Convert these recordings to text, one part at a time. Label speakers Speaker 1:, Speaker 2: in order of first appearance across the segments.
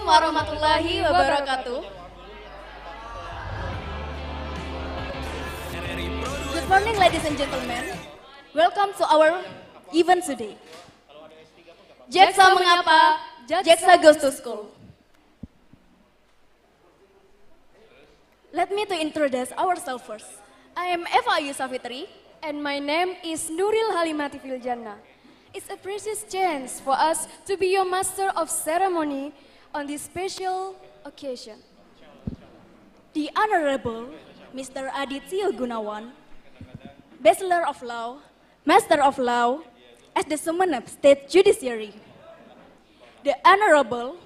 Speaker 1: warahmatullahi wabarakatuh. Good morning ladies and gentlemen. Welcome to our event today. Jaksa mengapa? Jaksa goes to school. Let me to introduce ourselves first. I am Eva Ayu Safitri.
Speaker 2: And my name is Nuril Halimati Filjana. It's a precious chance for us to be your master of ceremony on this special occasion.
Speaker 1: The Honorable Mr. Aditya Gunawan, Bachelor of Law, Master of Law at the Sumeneb State Judiciary. The Honorable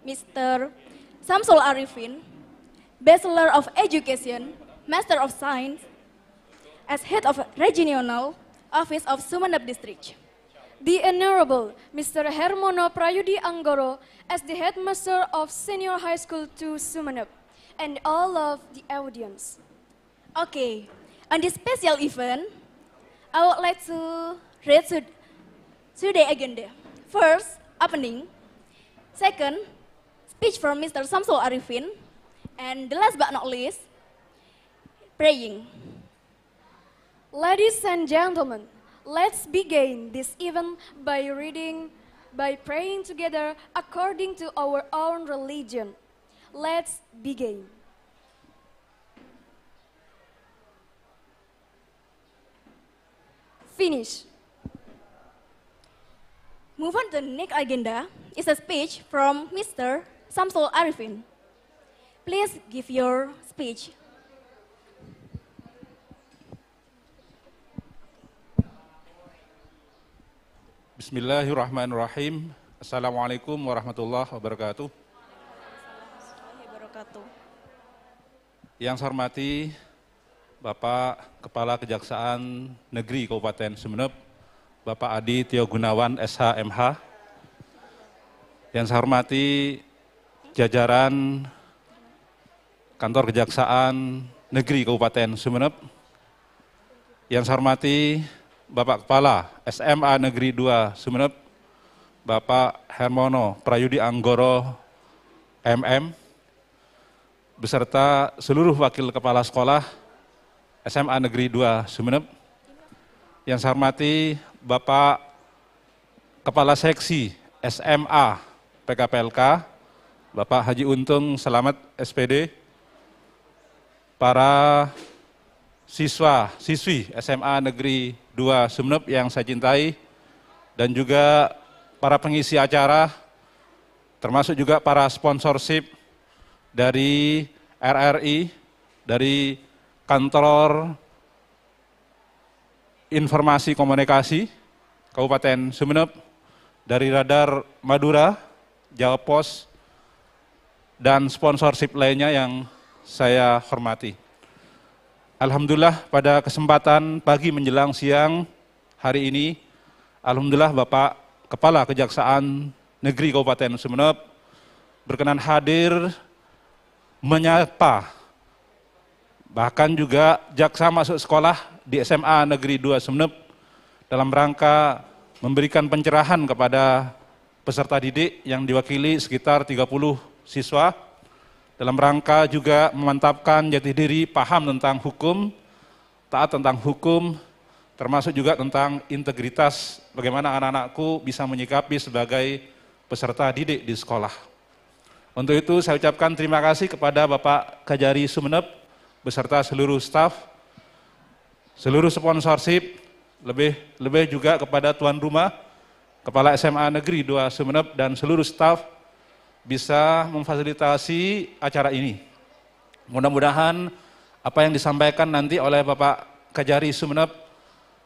Speaker 1: Mr. Samsul Arifin, Bachelor of Education, Master of Science, as Head of Regional Office of Sumeneb District.
Speaker 2: The Honorable Mr. Hermono Prayudi Anggoro as the Headmaster of Senior High School 2 Sumeneb, and all of the audience.
Speaker 1: Okay, on this special event, I would like to read today agenda. First, opening. Second, speech from Mr. Samsul Arifin. And the last but not least, praying.
Speaker 2: Ladies and gentlemen, let's begin this event by praying together according to our own religion. Let's begin. Finish.
Speaker 1: Move on to the next agenda is a speech from Mr. Samsul Arifin. Please give your speech.
Speaker 3: Bismillahirrahmanirrahim. Assalamualaikum warahmatullahi wabarakatuh. Yang saya hormati Bapak Kepala Kejaksaan Negeri Kabupaten Sumeneb, Bapak Adi Tio Gunawan SH.MH. Yang saya hormati jajaran Kantor Kejaksaan Negeri Kabupaten Sumeneb. Yang saya hormati Bapak Kepala SMA Negeri 2 Sumeneb, Bapak Hermono Prayudi Anggoro MM, beserta seluruh wakil kepala sekolah SMA Negeri 2 Sumeneb. Yang saya hormati Bapak Kepala Seksi SMA PKPLK, Bapak Haji Untung Selamat SPD, para siswa-siswi SMA Negeri 2 Sumeneb yang saya cintai, dan juga para pengisi acara, termasuk juga para sponsorship dari RRI, dari Kantor Informasi Komunikasi Kabupaten Sumeneb, dari Radar Madura, Jawa Pos, dan sponsorship lainnya yang saya hormati. Alhamdulillah pada kesempatan pagi menjelang siang hari ini, alhamdulillah Bapak Kepala Kejaksaan Negeri Kabupaten Sumeneb berkenan hadir menyapa, bahkan juga jaksa masuk sekolah di SMA Negeri 2 Sumeneb dalam rangka memberikan pencerahan kepada peserta didik yang diwakili sekitar 30 siswa, dalam rangka juga memantapkan jati diri, paham tentang hukum, taat tentang hukum, termasuk juga tentang integritas, bagaimana anak-anakku bisa menyikapi sebagai peserta didik di sekolah. Untuk itu saya ucapkan terima kasih kepada Bapak Kajari Sumeneb, beserta seluruh staf, seluruh sponsorship, lebih juga kepada tuan rumah, Kepala SMA Negeri 2 Sumeneb, dan seluruh staf bisa memfasilitasi acara ini. Mudah-mudahan apa yang disampaikan nanti oleh Bapak Kajari Sumeneb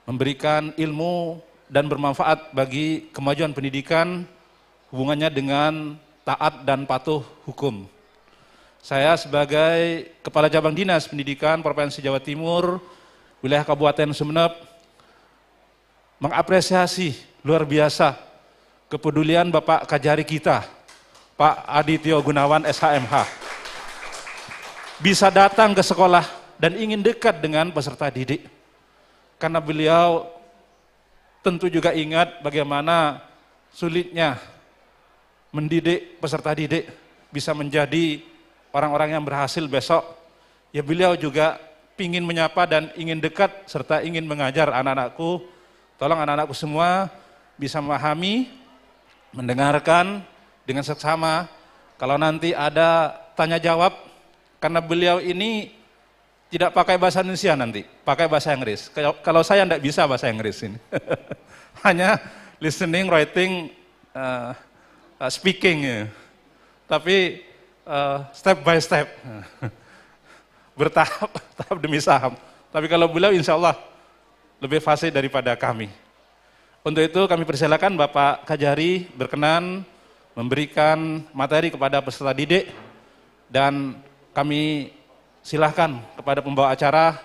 Speaker 3: memberikan ilmu dan bermanfaat bagi kemajuan pendidikan hubungannya dengan taat dan patuh hukum. Saya sebagai Kepala Cabang Dinas Pendidikan Provinsi Jawa Timur, wilayah Kabupaten Sumeneb, mengapresiasi luar biasa kepedulian Bapak Kajari kita, Pak Adityo Gunawan SH.MH, bisa datang ke sekolah dan ingin dekat dengan peserta didik. Karena beliau tentu juga ingat bagaimana sulitnya mendidik peserta didik, bisa menjadi orang-orang yang berhasil besok, ya beliau juga ingin menyapa dan ingin dekat serta ingin mengajar anak-anakku. Tolong anak-anakku semua bisa memahami, mendengarkan dengan seksama. Kalau nanti ada tanya jawab, karena beliau ini tidak pakai bahasa Indonesia nanti, pakai bahasa Inggris. Kalau saya tidak bisa bahasa Inggris ini. Hanya listening, writing, speaking ya. Tapi step by step. Bertahap, tahap demi tahap. Tapi kalau beliau insya Allah lebih fasih daripada kami. Untuk itu kami persilakan Bapak Kajari berkenan memberikan materi kepada peserta didik dan kami silahkan kepada pembawa acara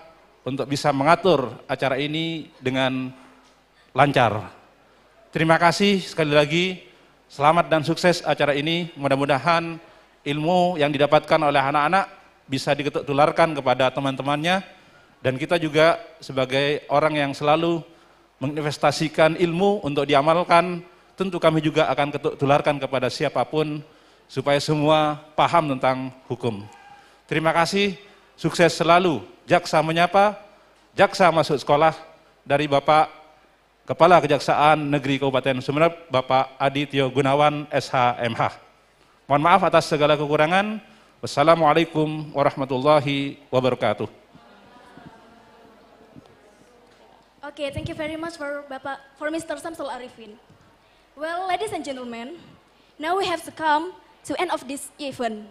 Speaker 3: untuk bisa mengatur acara ini dengan lancar. Terima kasih sekali lagi, selamat dan sukses acara ini. Mudah-mudahan ilmu yang didapatkan oleh anak-anak bisa ditularkan kepada teman-temannya, dan kita juga sebagai orang yang selalu menginvestasikan ilmu untuk diamalkan, tentu kami juga akan tularkan kepada siapapun supaya semua paham tentang hukum. Terima kasih, sukses selalu. Jaksa menyapa, jaksa masuk sekolah, dari Bapak Kepala Kejaksaan Negeri Kabupaten Sumeneb, Bapak Adityo Gunawan, SH.MH. Mohon maaf atas segala kekurangan. Wassalamualaikum warahmatullahi wabarakatuh.
Speaker 1: Okay, thank you very much for Mr. Samsul Arifin. Well, ladies and gentlemen, now we have to come to end of this event.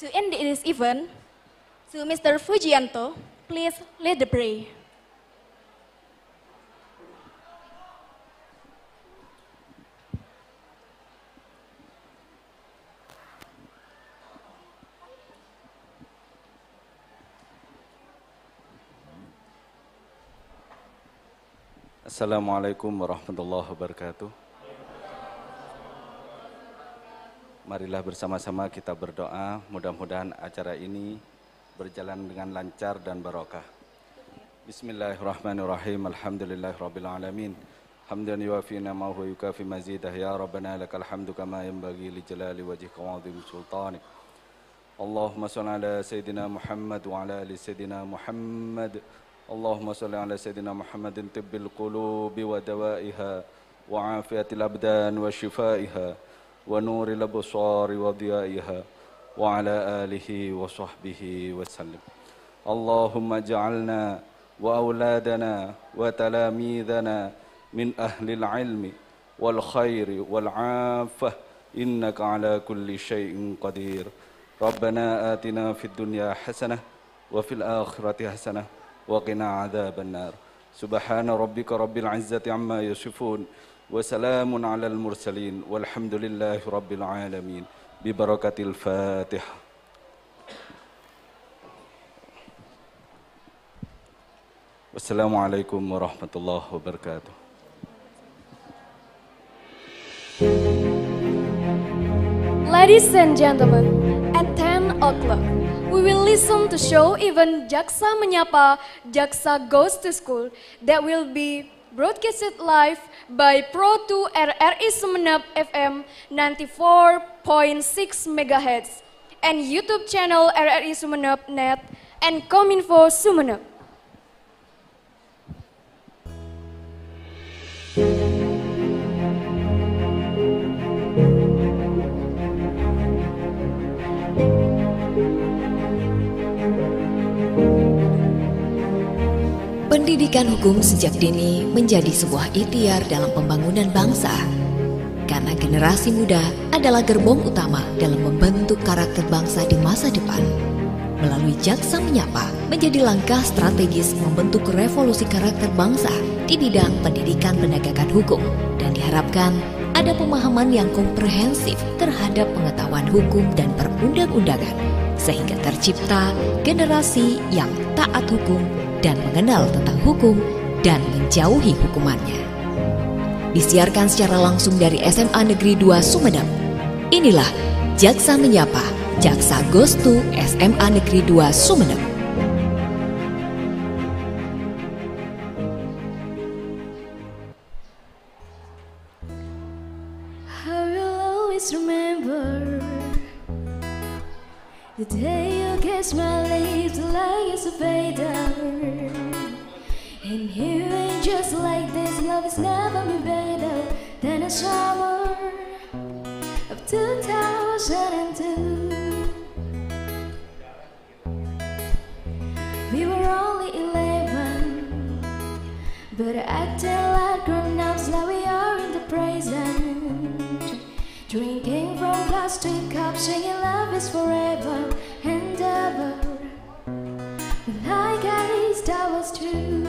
Speaker 1: To end this event, to Mr. Fujianto, please lead the prayer.
Speaker 4: Assalamualaikum warahmatullahi wabarakatuh. Marilah bersama-sama kita berdoa, mudah-mudahan acara ini berjalan dengan lancar dan barokah. Bismillahirrahmanirrahim. Alhamdulillahirabbil alamin. Hamdan yuwafi ni'amahu wa yukafi mazidah. Ya Rabbana lakal hamdu kama yanbaghi li jalali wajhika wa 'azimi sultanik. Allahumma shalli ala sayyidina Muhammad wa ala ali sayyidina Muhammad. Allahumma salli ala sayyidina Muhammadin tibbil qulubi wa dawaiha wa afiatil abdan wa shifaiha wa nuril absari wa diyaiha wa ala alihi wa sahbihi wa sallim. Allahumma ja'alna wa auladana wa talamidana min ahlil ilmi wal khairi wal afah innaka ala kulli syai'in qadir. Rabbana atina fid dunya hasanah wa fil akhirati hasanah وقنا عذاب النار. سبحان ربك رب العزة عما يصفون وسلام على المرسلين والحمد لله رب العالمين ببركة الفاتحة. والسلام عليكم ورحمة الله وبركاته.
Speaker 2: Ladies and gentlemen, at 10 o'clock, we will listen to show event Jaksa Menyapa, Jaksa Goes to School that will be broadcasted live by Pro2 RRI Sumeneb FM 94.6 MHz and YouTube channel RRI Sumeneb Net and Kominfo Sumeneb.
Speaker 5: Pendidikan hukum sejak dini menjadi sebuah ikhtiar dalam pembangunan bangsa. Karena generasi muda adalah gerbong utama dalam membentuk karakter bangsa di masa depan. Melalui Jaksa Menyapa menjadi langkah strategis membentuk revolusi karakter bangsa di bidang pendidikan penegakan hukum. Dan diharapkan ada pemahaman yang komprehensif terhadap pengetahuan hukum dan perundang-undangan. Sehingga tercipta generasi yang taat hukum dan mengenal tentang hukum dan menjauhi hukumannya. Disiarkan secara langsung dari SMA Negeri 2 Sumeneb. Inilah Jaksa Menyapa, Jaksa Goes to SMA Negeri 2 Sumeneb.
Speaker 2: I will always remember The day you kiss my lips like it's a fader. And you ain't just like this, love has never been better than a summer of 2002. We were only 11, but acting like grown-ups like we are in the present. Drinking from plastic cups, singing love is forever and ever. When I guess that was true.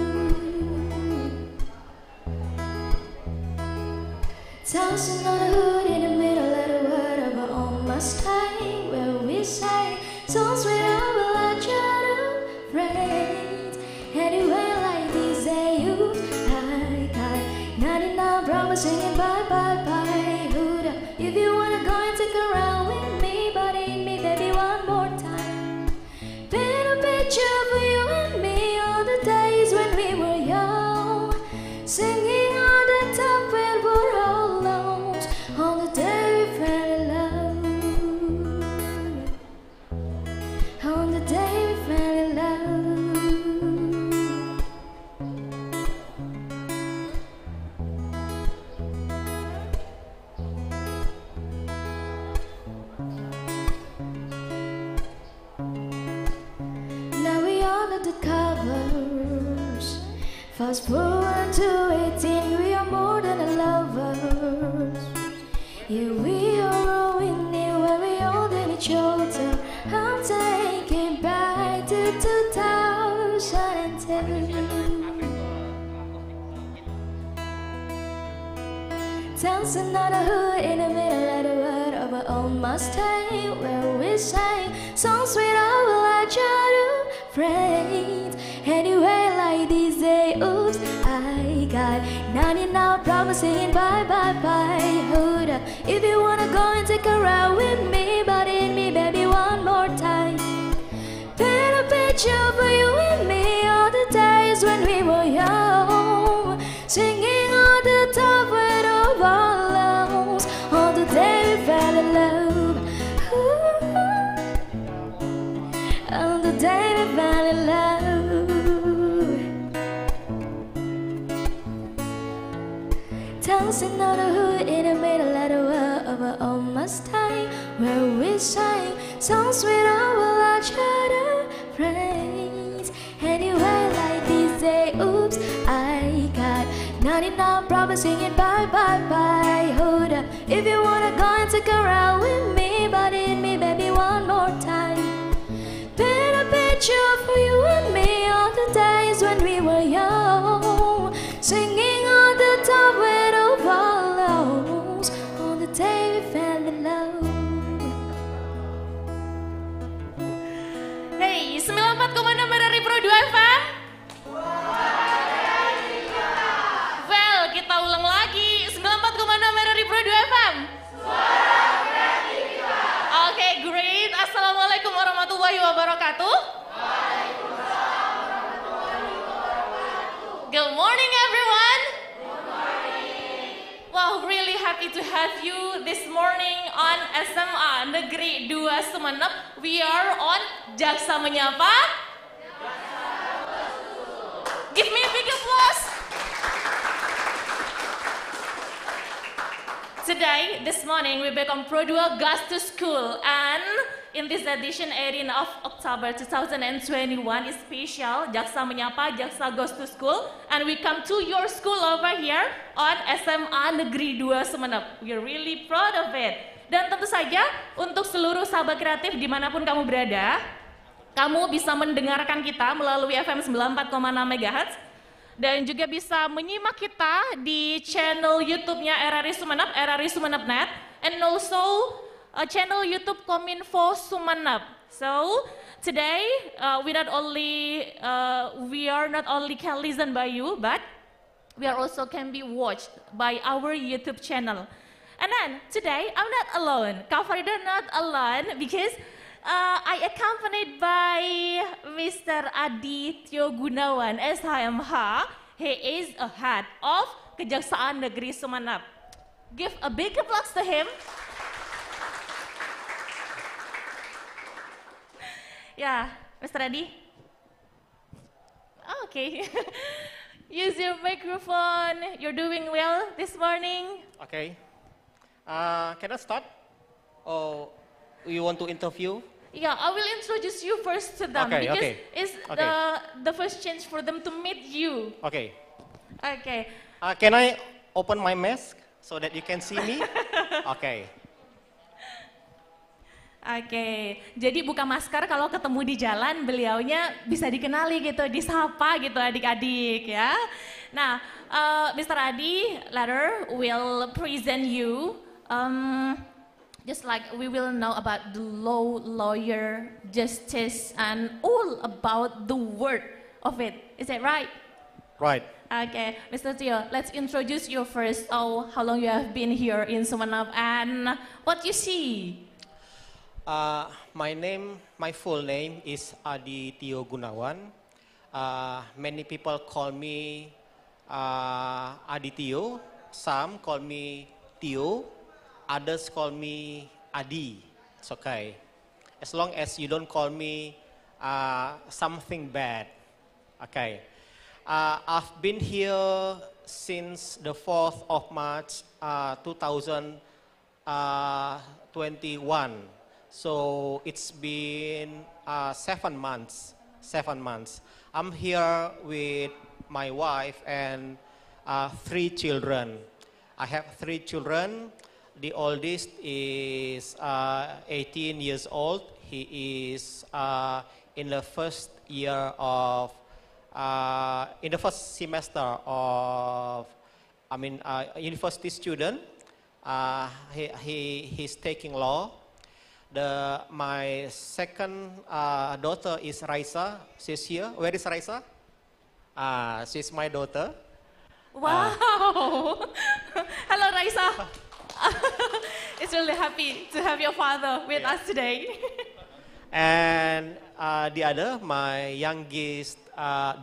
Speaker 2: Dancing on the hood in the middle of the word of our own Mustang, where we sang songs with our legend friends. Anyway, like these days, I got 99 problems singing bye bye bye. Huda, if you wanna go and take a round with me, but in me, baby, one more time. Paint a picture for you and me, all the days when we were young, singing on the top when we're all alone, on the day we fell in love, on the day we fell in love. Now we under the covers. Fast forward to 18, we are more than lovers. Yeah, we are growing new when we hold in each other. I'm taking back to 2010. Dancing on the hood in the middle of the world of our own Mustang, where we sang songs with our legend friends. Anyway, like these days, oops, I got 99 problems saying bye bye bye. Hold up, if you wanna go and take a ride with me, but in me, baby, one more time. Paint a picture for you and me, all the days when we were young, singing on the top with all our lungs, all the day we fell in love. Ooh, on the day we fell in love. Dancing on the hood in the middle of the world of our own Mustang, where we sang songs with our legend friends. Anyway, like these days, oops, I got 99 problems singing bye bye bye. Hold up, if you wanna go and take a ride with me, but in me, baby, one more time. Paint a picture for you and me, all the days when we were young, singing on the top with all our lungs, on the day we fell in love.
Speaker 6: Hey, 94,6 dari Pro 2 FM. Well, kita ulang lagi. 94,6 dari Pro 2 FM. Oke, great. Assalamualaikum warahmatullahi wabarakatuh. Good morning, everyone. Wow, really happy to have you this morning on SMA Negeri 2 Sumeneb. We are on Jaksa Menyapa. Give me a big applause. Today, this morning, we back on Pro 2 Goes to School, and in this edition 18 of October 2021 is special Jaksa Menyapa, Jaksa Goes to School, and we come to your school over here on SMA Negeri 2 Sumeneb. We are really proud of it. Dan tentu saja untuk seluruh sahabat kreatif dimanapun kamu berada, kamu bisa mendengarkan kita melalui FM 94,6 MHz dan juga bisa menyimak kita di channel YouTube-nya RRI Sumeneb, RRI Sumeneb.net, and also channel YouTube Kominfo Sumeneb. So today we are not only can listen by you, but we are also can be watched by our YouTube channel. And then today I'm not alone. Kak Farida not alone because I accompanied by Mr. Adityo Gunawan SHMH. He is a head of Kejaksaan Negeri Sumeneb. Give a big applause to him. Yeah, Mr. Adi. Okay. Use your microphone. You're doing well this morning.
Speaker 7: Okay. Can I start? Or you want to interview?
Speaker 6: Yeah, I will introduce you first to them
Speaker 7: Okay,
Speaker 6: because
Speaker 7: okay.
Speaker 6: it's
Speaker 7: Okay.
Speaker 6: the first chance for them to meet you.
Speaker 7: Okay.
Speaker 6: Okay.
Speaker 7: Can I open my mask so that you can see me? Okay.
Speaker 6: Oke, jadi buka masker kalau ketemu di jalan beliaunya bisa dikenali gitu, disapa gitu adik-adik ya. Nah, Mr. Adi later will present you, just like we will know about the law, lawyer, justice, and all about the word of it. Is that right?
Speaker 7: Right.
Speaker 6: Okay, Mr. Tio, let's introduce you first. Oh, how long you have been here in Sumeneb and what you see?
Speaker 7: My full name is Adi Tio Gunawan. Many people call me Adi Tio. Some call me Tio. Others call me Adi. It's okay. As long as you don't call me something bad. Okay. I've been here since the 4th of March 2021. So it's been 7 months. 7 months. I'm here with my wife and 3 children. I have 3 children. The oldest is 18 years old. He is in the first year of, in the first semester of, university student. He's taking law. My second daughter is Raisa. She's here. Where is Raisa? She's my daughter.
Speaker 6: Wow. Hello, Raisa. It's really happy to have your father with us today.
Speaker 7: And the other, my youngest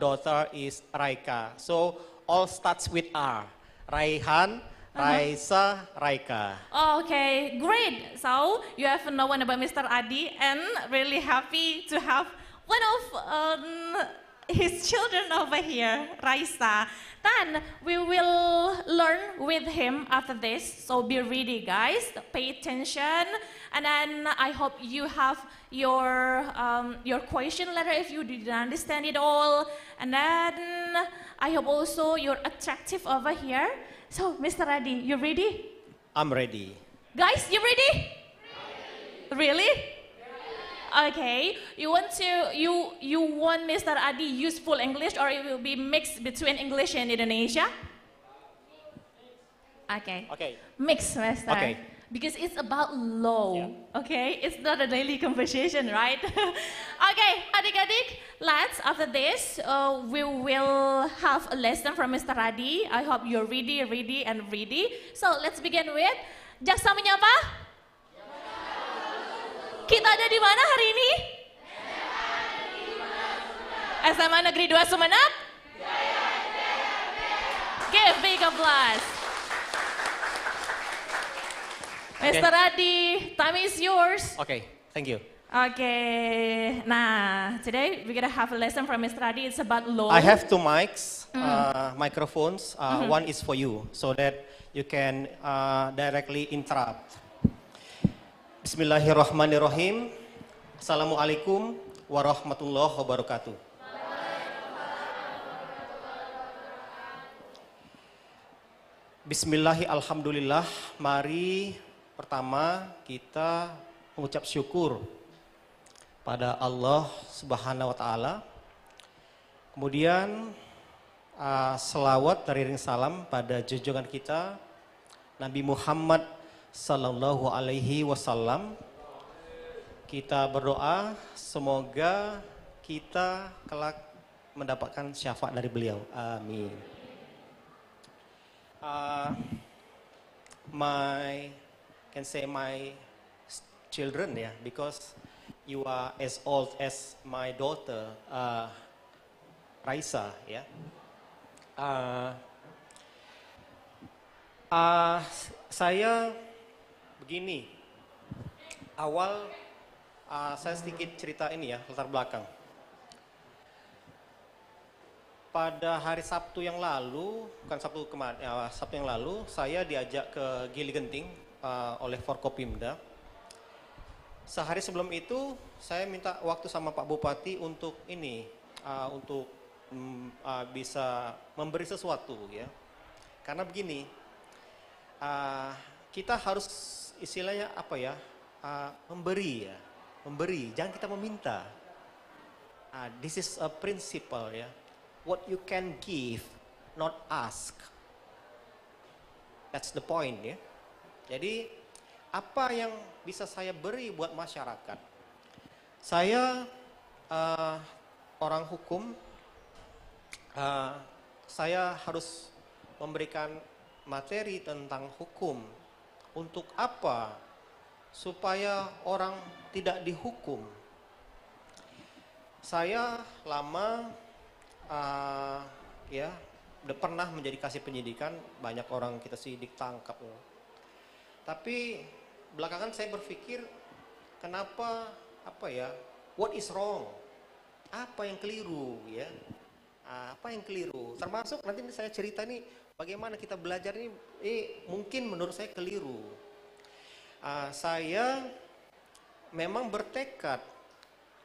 Speaker 7: daughter is Raika. So all starts with R. Raihan, Raisa, Raika.
Speaker 6: Okay, great. So you have known about Mr. Adi and really happy to have one of his children over here, Raisa. Then we will learn with him after this. So be ready, guys. Pay attention, and then I hope you have your question letter if you didn't understand it all. And then I hope also you're attractive over here. So, Mr. Adi, you ready?
Speaker 7: I'm ready.
Speaker 6: Guys, you ready? Really? Okay. You want Mr. Adi use full English or it will be mixed between English and Indonesia? Okay.
Speaker 7: Okay.
Speaker 6: Mix, Mr.
Speaker 7: Okay.
Speaker 6: Because it's about law. Yeah. Okay. It's not a daily conversation, right? Okay, adik-adik. Let's after this we will have a lesson from Mr. Adi. I hope you're ready, and ready. So let's begin with Jaksa Menyapa. Kita ada di mana hari ini? SMA Negeri 2 Sumeneb? Give big applause. Mr. Adi, time is yours.
Speaker 7: Okay, thank you.
Speaker 6: Okay, nah, today we're gonna have a lesson from Mr. Adi. It's about law.
Speaker 7: I have 2 mics, microphones. One is for you, so that you can directly interrupt. Bismillahirrahmanirrahim. Assalamualaikum warahmatullahi wabarakatuh. Bismillahirrahmanirrahim. Mari pertama kita mengucap syukur pada Allah Subhanahu wa taala. Kemudian selawat teriring salam pada junjungan kita Nabi Muhammad sallallahu alaihi wasallam. Kita berdoa semoga kita kelak mendapatkan syafaat dari beliau. Amin. My children, yeah, because you are as old as my daughter, Raisa, ya. Saya begini, awal Saya sedikit cerita ini ya, latar belakang. Pada hari Sabtu yang lalu, bukan Sabtu kemarin, Sabtu yang lalu, saya diajak ke Gili Genting oleh Forkopimda. Sehari sebelum itu, saya minta waktu sama Pak Bupati untuk ini, untuk bisa memberi sesuatu ya. Karena begini, kita harus istilahnya apa ya, memberi ya, memberi, jangan kita meminta. This is a principle ya. What you can give, not ask. That's the point ya. Jadi apa yang bisa saya beri buat masyarakat? Saya orang hukum, saya harus memberikan materi tentang hukum. Untuk apa? Supaya orang tidak dihukum. Saya lama ya udah pernah menjadi kasih penyidikan, banyak orang kita sidik tangkap. Tapi belakangan saya berpikir, kenapa apa ya? What is wrong? Apa yang keliru ya? Apa yang keliru? Termasuk nanti saya cerita nih bagaimana kita belajar ini mungkin menurut saya keliru. Saya memang bertekad,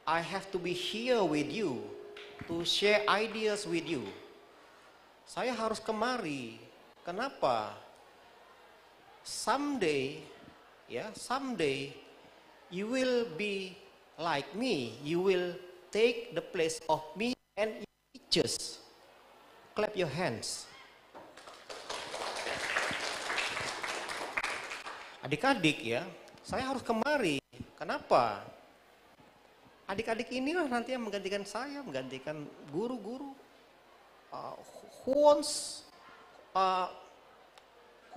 Speaker 7: I have to be here with you, to share ideas with you. Saya harus kemari. Kenapa? Someday, ya, someday you will be like me. You will take the place of me and you teachers. Clap your hands. Adik-adik ya, saya harus kemari. Kenapa? Adik-adik inilah nanti yang menggantikan saya, menggantikan guru-guru. Who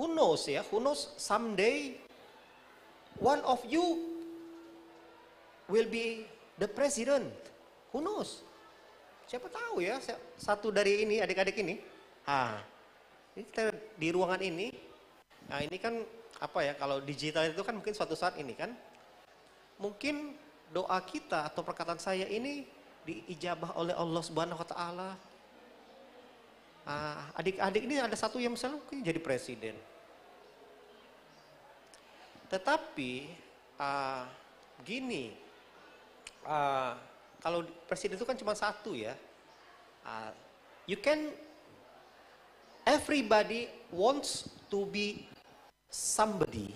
Speaker 7: knows ya, who knows someday one of you will be the president. Who knows? Siapa tahu ya, satu dari ini, adik-adik ini. Ini kita di ruangan ini. Nah ini kan apa ya, kalau digital itu kan mungkin suatu saat ini kan. Mungkin doa kita atau perkataan saya ini diijabah oleh Allah Subhanahu wa taala. Adik-adik ini ada satu yang misalnya mungkin jadi presiden. Tetapi gini, kalau presiden itu kan cuma satu ya. Everybody wants to be somebody.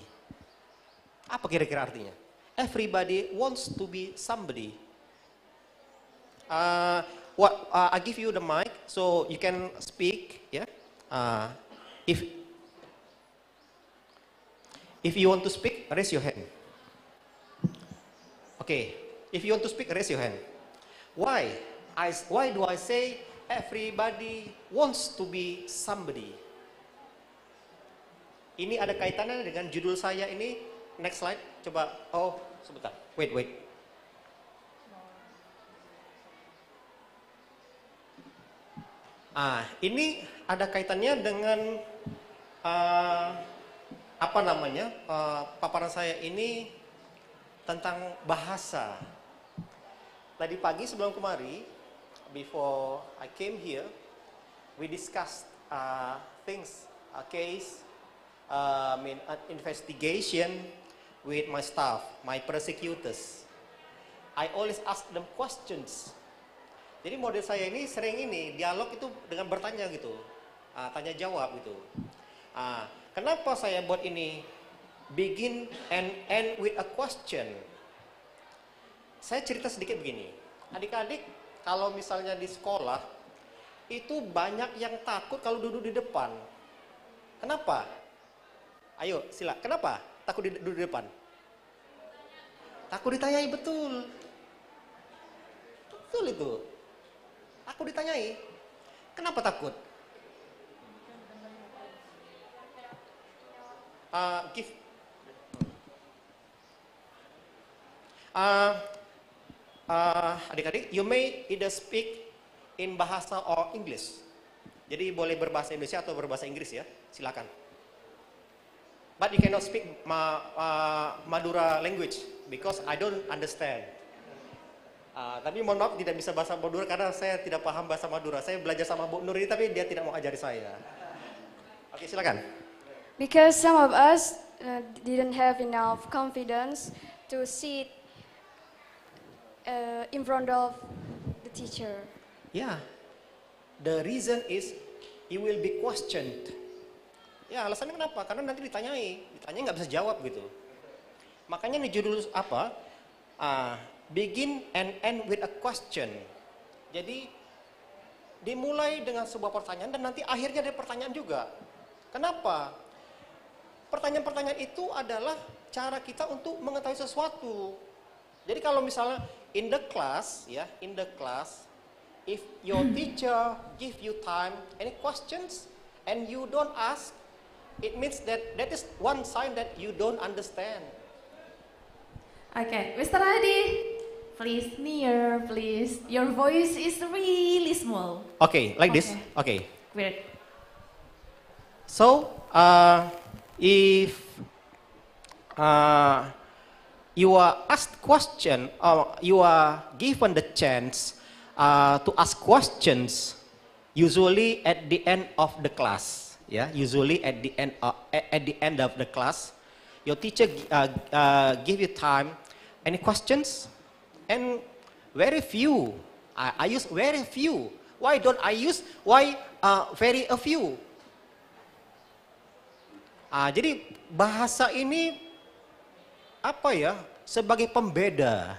Speaker 7: Apa kira-kira artinya? Everybody wants to be somebody. I give you the mic so you can speak. Yeah. If you want to speak, raise your hand. Okay. If you want to speak, raise your hand. Why? Why do I say everybody wants to be somebody? Ini ada kaitannya dengan judul saya ini. Next slide. Coba. Oh, sebentar. Wait. Ini ada kaitannya dengan apa namanya? Paparan saya ini tentang bahasa. Tadi pagi sebelum kemari, before I came here, we discussed things, a case, an investigation with my staff, my prosecutors. I always ask them questions. Jadi model saya ini sering ini dialog itu dengan bertanya gitu, tanya jawab gitu. Kenapa saya buat ini begin and end with a question? Saya cerita sedikit begini, adik-adik kalau misalnya di sekolah itu banyak yang takut kalau duduk di depan. Kenapa? Ayo sila, kenapa takut duduk di depan? Takut ditanyai, betul. Betul itu. Aku ditanyai. Kenapa takut? Adik-adik, you may either speak in bahasa or English. Jadi boleh berbahasa Indonesia atau berbahasa Inggris ya, silakan. but you cannot speak Madura language because I don't understand. Tapi mohon maaf tidak bisa bahasa Madura karena saya tidak paham bahasa Madura. Saya belajar sama Bu Nur ini tapi dia tidak mau ajari saya. Oke, silakan.
Speaker 2: Because some of us didn't have enough confidence to sit in front of the teacher.
Speaker 7: Yeah, the reason is you will be questioned. Ya, alasannya kenapa? Karena nanti ditanyai nggak bisa jawab gitu. Makanya nih judul apa? Begin and end with a question. Jadi dimulai dengan sebuah pertanyaan dan nanti akhirnya ada pertanyaan juga. Kenapa? Pertanyaan-pertanyaan itu adalah cara kita untuk mengetahui sesuatu. Jadi kalau misalnya in the class, if your teacher give you time, any questions, and you don't ask, it means that is one sign that you don't understand.
Speaker 6: Okay, Mr. Adi, please near, please. Your voice is really small.
Speaker 7: Okay, like this. Okay.
Speaker 6: Great.
Speaker 7: So, if you are asked question or you are given the chance to ask questions, usually at the end of the class, usually at the end of the class, your teacher give you time. Any questions? And very few. I use very few. Why don't I use very a few? Jadi bahasa ini apa ya? Sebagai pembeda.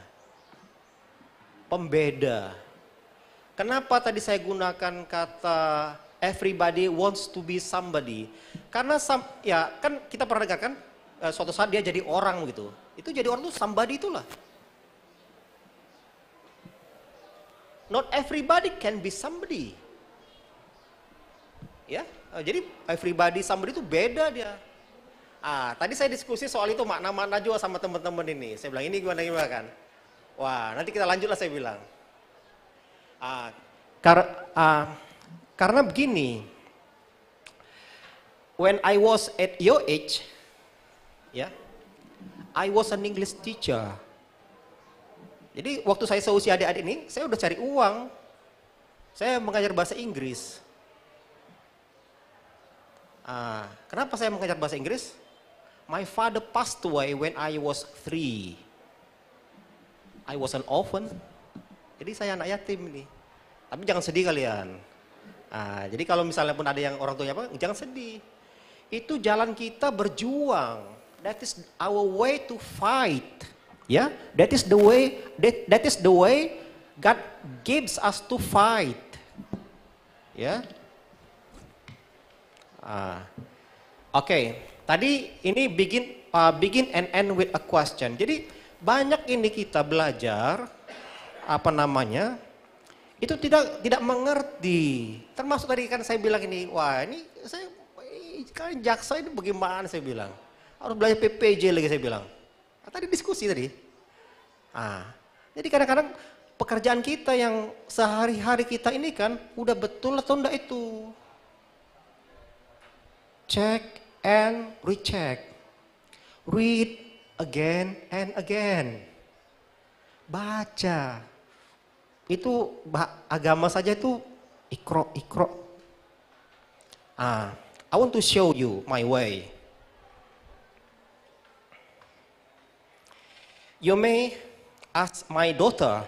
Speaker 7: Kenapa tadi saya gunakan kata everybody wants to be somebody? Karena kan kita pernah dengar kan suatu saat dia jadi orang gitu. Itu jadi orang tuh somebody itulah. Not everybody can be somebody. Ya, jadi everybody somebody itu beda dia. Tadi saya diskusi soal itu makna-makna juga sama teman-teman ini. Saya bilang ini gimana kan? Wah, nanti kita lanjut lah saya bilang. Karena begini, when I was at your age, I was an English teacher. Jadi waktu saya seusia adik-adik ini, saya udah cari uang. Saya mengajar bahasa Inggris. Kenapa saya mengajar bahasa Inggris? My father passed away when I was 3. I was an orphan. Jadi saya anak yatim ini. Tapi jangan sedih kalian. Jadi kalau misalnya pun ada yang orang tuanya apa, jangan sedih. Itu jalan kita berjuang. That is our way to fight. Ya, that is the way. That is the way God gives us to fight. Ya. Oke. Tadi ini begin and end with a question. Jadi banyak ini kita belajar itu tidak mengerti. Termasuk tadi kan saya bilang ini, wah ini saya kan jaksa ini bagaimana saya bilang. Harus belajar PPJ lagi saya bilang. Tadi diskusi tadi. Jadi kadang-kadang pekerjaan kita yang sehari-hari kita ini kan udah betul atau enggak itu. Check and recheck. Read again and again. Baca. Itu agama saja itu ikro. I want to show you my way. You may ask my daughter,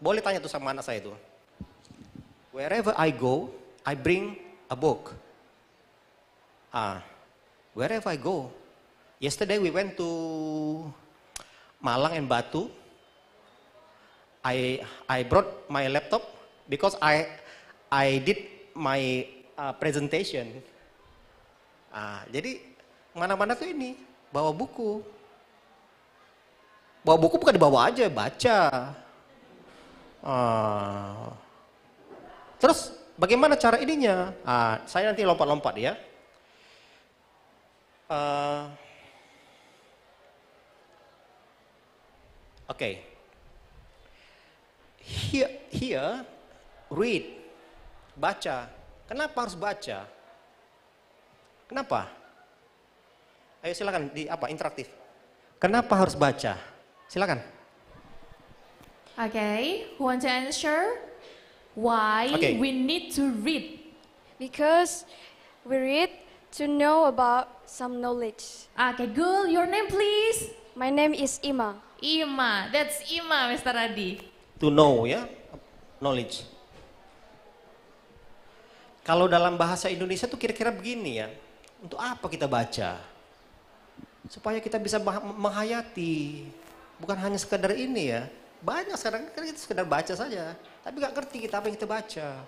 Speaker 7: boleh tanya tuh sama anak saya itu. Wherever I go, I bring a book. Wherever I go. Yesterday we went to Malang and Batu. I brought my laptop because I did my presentation. Jadi mana-mana tuh ini bawa buku. Bawa buku bukan dibawa aja, baca. Terus bagaimana cara ininya? Saya nanti lompat-lompat ya. Oke. Here, read, baca. Kenapa harus baca? Kenapa? Ayo silakan di apa interaktif. Kenapa harus baca? Silakan.
Speaker 6: Okay, who want to answer? Why
Speaker 7: Okay.
Speaker 6: we need to read?
Speaker 2: Because we read to know about some knowledge.
Speaker 6: Okay, girl, your name please?
Speaker 2: My name is Ima.
Speaker 6: Ima, that's Ima, Mr. Adi.
Speaker 7: To know ya, knowledge. Kalau dalam bahasa Indonesia tuh kira-kira begini ya. Untuk apa kita baca? Supaya kita bisa menghayati. Bukan hanya sekedar ini ya. Banyak sekarang kan kita sekedar baca saja. Tapi gak ngerti kita apa yang kita baca.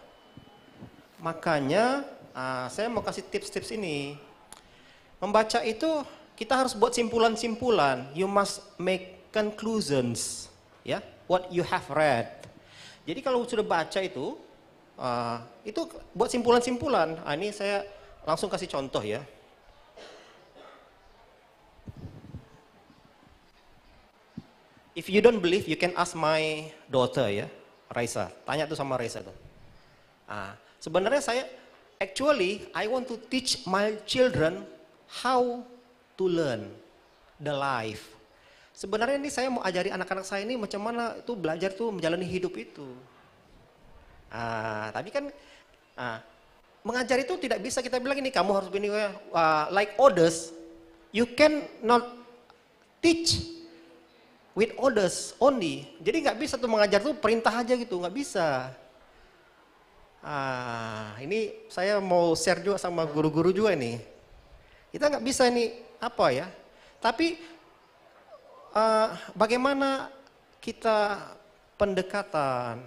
Speaker 7: Makanya saya mau kasih tips-tips ini. Membaca itu kita harus buat simpulan-simpulan. You must make conclusions. Ya, what you have read. Jadi kalau sudah baca itu buat simpulan-simpulan. Ini saya langsung kasih contoh ya. If you don't believe, you can ask my daughter ya, Raisa. Tanya tuh sama Raisa tuh. Sebenarnya I want to teach my children how to learn the life. Sebenarnya ini saya mau ajari anak-anak saya ini macam mana tuh belajar tuh menjalani hidup itu. Tapi kan mengajar itu tidak bisa kita bilang ini kamu harus begini like others. You can not teach with orders only. Jadi nggak bisa tuh mengajar tuh perintah aja gitu, nggak bisa. Ini saya mau share juga sama guru-guru juga nih. Kita nggak bisa ini apa ya. Tapi bagaimana kita pendekatan,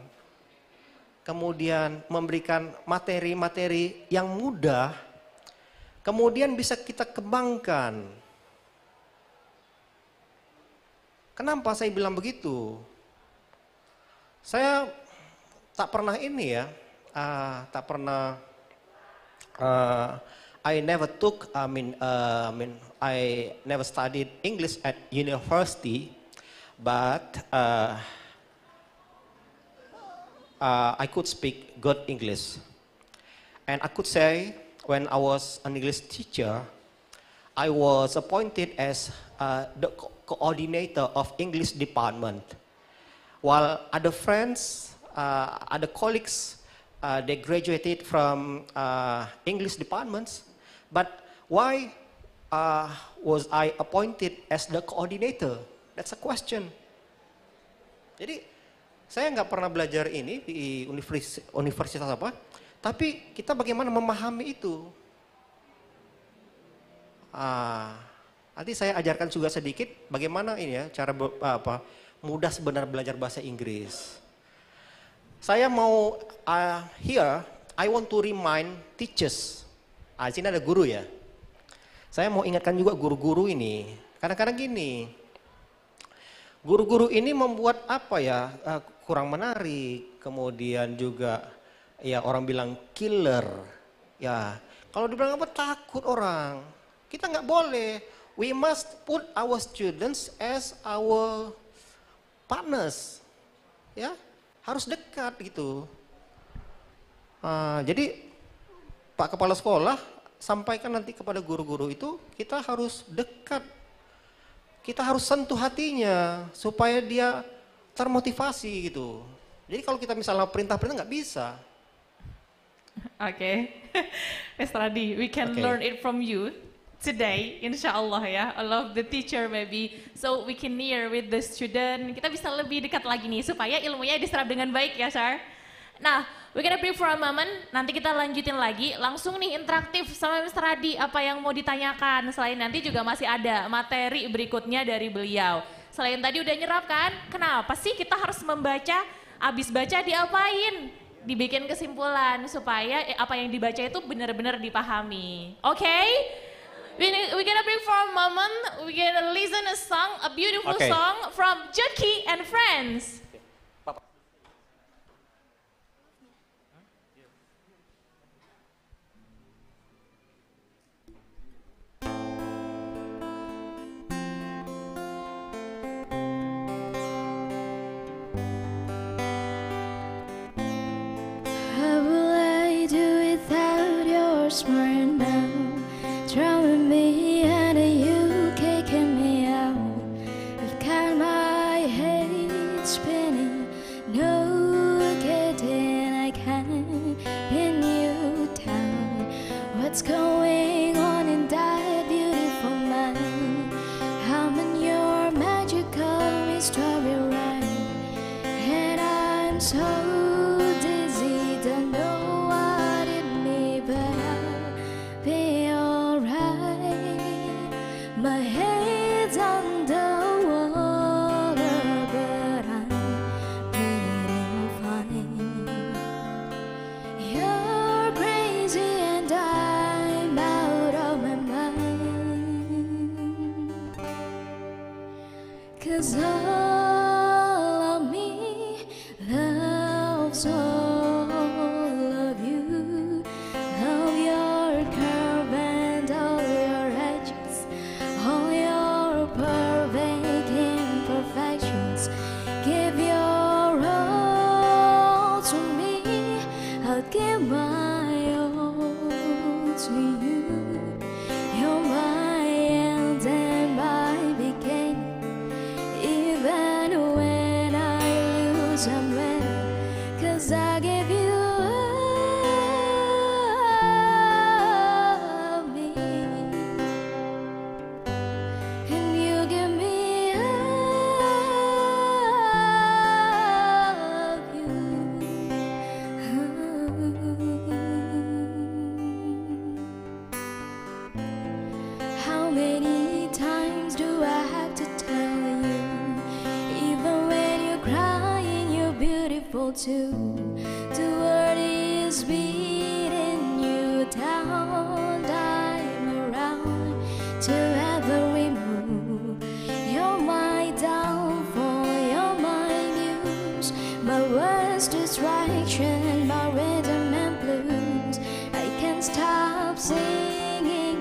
Speaker 7: kemudian memberikan materi-materi yang mudah, kemudian bisa kita kembangkan. Kenapa saya bilang begitu? Saya tak pernah ini ya, I never studied English at university, but I could speak good English. And I could say when I was an English teacher, I was appointed as the coordinator of English department. While other friends, other colleagues, they graduated from English departments. But why was I appointed as the coordinator? That's a question. Jadi saya nggak pernah belajar ini di universitas apa, tapi kita bagaimana memahami itu. Nanti saya ajarkan juga sedikit bagaimana ini ya cara mudah sebenarnya belajar bahasa Inggris. Saya mau here I want to remind teachers. Di sini ada guru ya. Saya mau ingatkan juga guru-guru ini. Kadang-kadang gini, guru-guru ini membuat apa ya kurang menarik, kemudian juga ya orang bilang killer. Ya kalau dibilang apa takut orang. Kita nggak boleh. We must put our students as our partners, ya harus dekat gitu. Jadi Pak Kepala Sekolah sampaikan nanti kepada guru-guru itu kita harus dekat, kita harus sentuh hatinya supaya dia termotivasi gitu. Jadi kalau kita misalnya perintah-perintah nggak bisa.
Speaker 6: Okay, Mr. Adi, we can learn it from you. Today, insyaAllah ya, I love the teacher maybe, so we can near with the student, kita bisa lebih dekat lagi nih, supaya ilmunya diserap dengan baik ya, Sir. Nah, we're gonna break for a moment, nanti kita lanjutin lagi, langsung nih interaktif sama Mr. Adi, apa yang mau ditanyakan, selain nanti juga masih ada materi berikutnya dari beliau. Selain tadi udah nyerap kan, kenapa sih kita harus membaca, abis baca diapain? Dibikin kesimpulan, supaya apa yang dibaca itu benar-benar dipahami. Okay? We're gonna break for a moment. We're gonna listen a song, a beautiful song from Jackie and Friends.
Speaker 8: How will I do without your smart mouth? Drawing me out of you. it's spinning. No kidding, I can't pin you down. What's going on in that beautiful mind? I'm in your magical mystery ride, and I'm so dizzy, don't know what it means, but I'll be alright. My head's on the water, but I'm breathing fine. You're crazy and I'm out of my mind, 'cause all of me loves all of you. Love your curve and all your edges, all your perfect imperfections. Give your all to me, I'll give my all to you. You're my end and my beginning. Even when I lose, I'm winning, 'cause I give you all of me, and you give me all of you. How many times do I have to tell you? Even when you're crying, you're beautiful too. The world is beating you down, I'm around to every move. You're my downfall, you're my muse, my worst distraction, my rhythm and blues. I can't stop singing,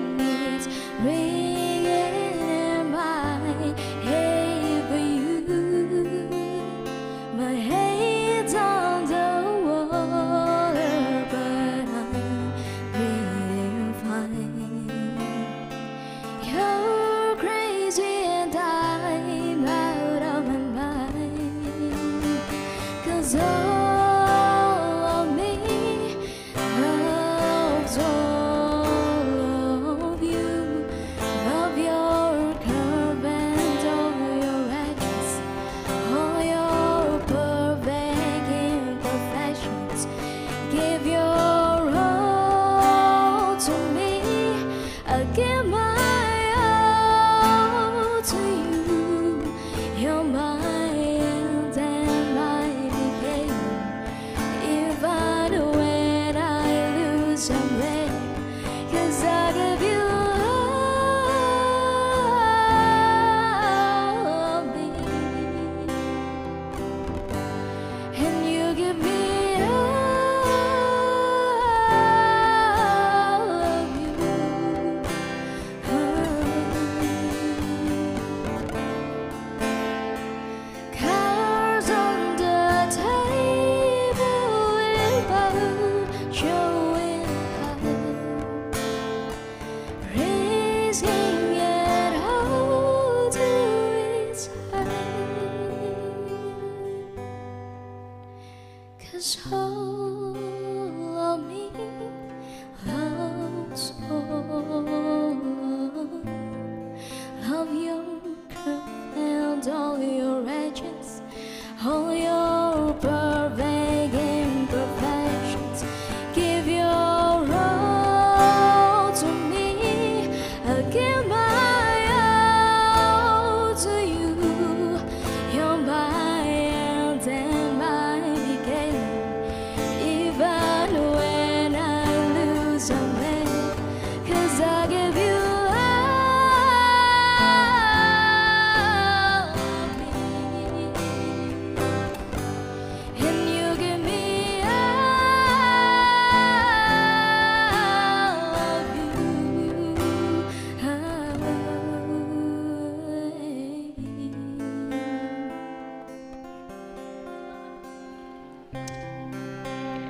Speaker 8: it's ringing in my head for you. My head's on the water, but I'm breathing fine. You're crazy and I'm out of my mind, 'cause all of me loves all of you. Love your curve and all your edges, all your perfect imperfections. Give your all to me, I'll give my all to you. You're my end and my beginning. Even when I lose, I'm winning, 'cause I give you all of me, and you give me all of you. Cards on the table without showing how, raising it all to its height. 'Cause all of me loves all of your curve and all your edges, all your perfect imperfections. Give your all to me, I'll give my all to you. You're my end and my beginning. Even when I lose, I'm winning, 'cause I give you all of me, and you give me all of you.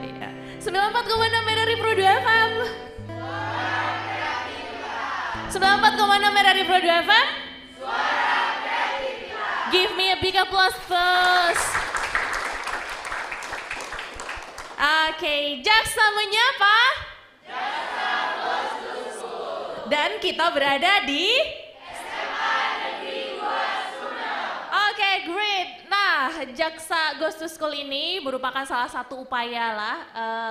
Speaker 6: Iya. 94,6 Merari Pro 2 FM. 94,6 Merari Pro 2 FM. Give me a big applause first. Oke, Jaksa menyapa. Dan kita berada di SMA Negeri 2 Sumeneb. Oke, great. Nah, Jaksa Goes to School ini merupakan salah satu upaya lah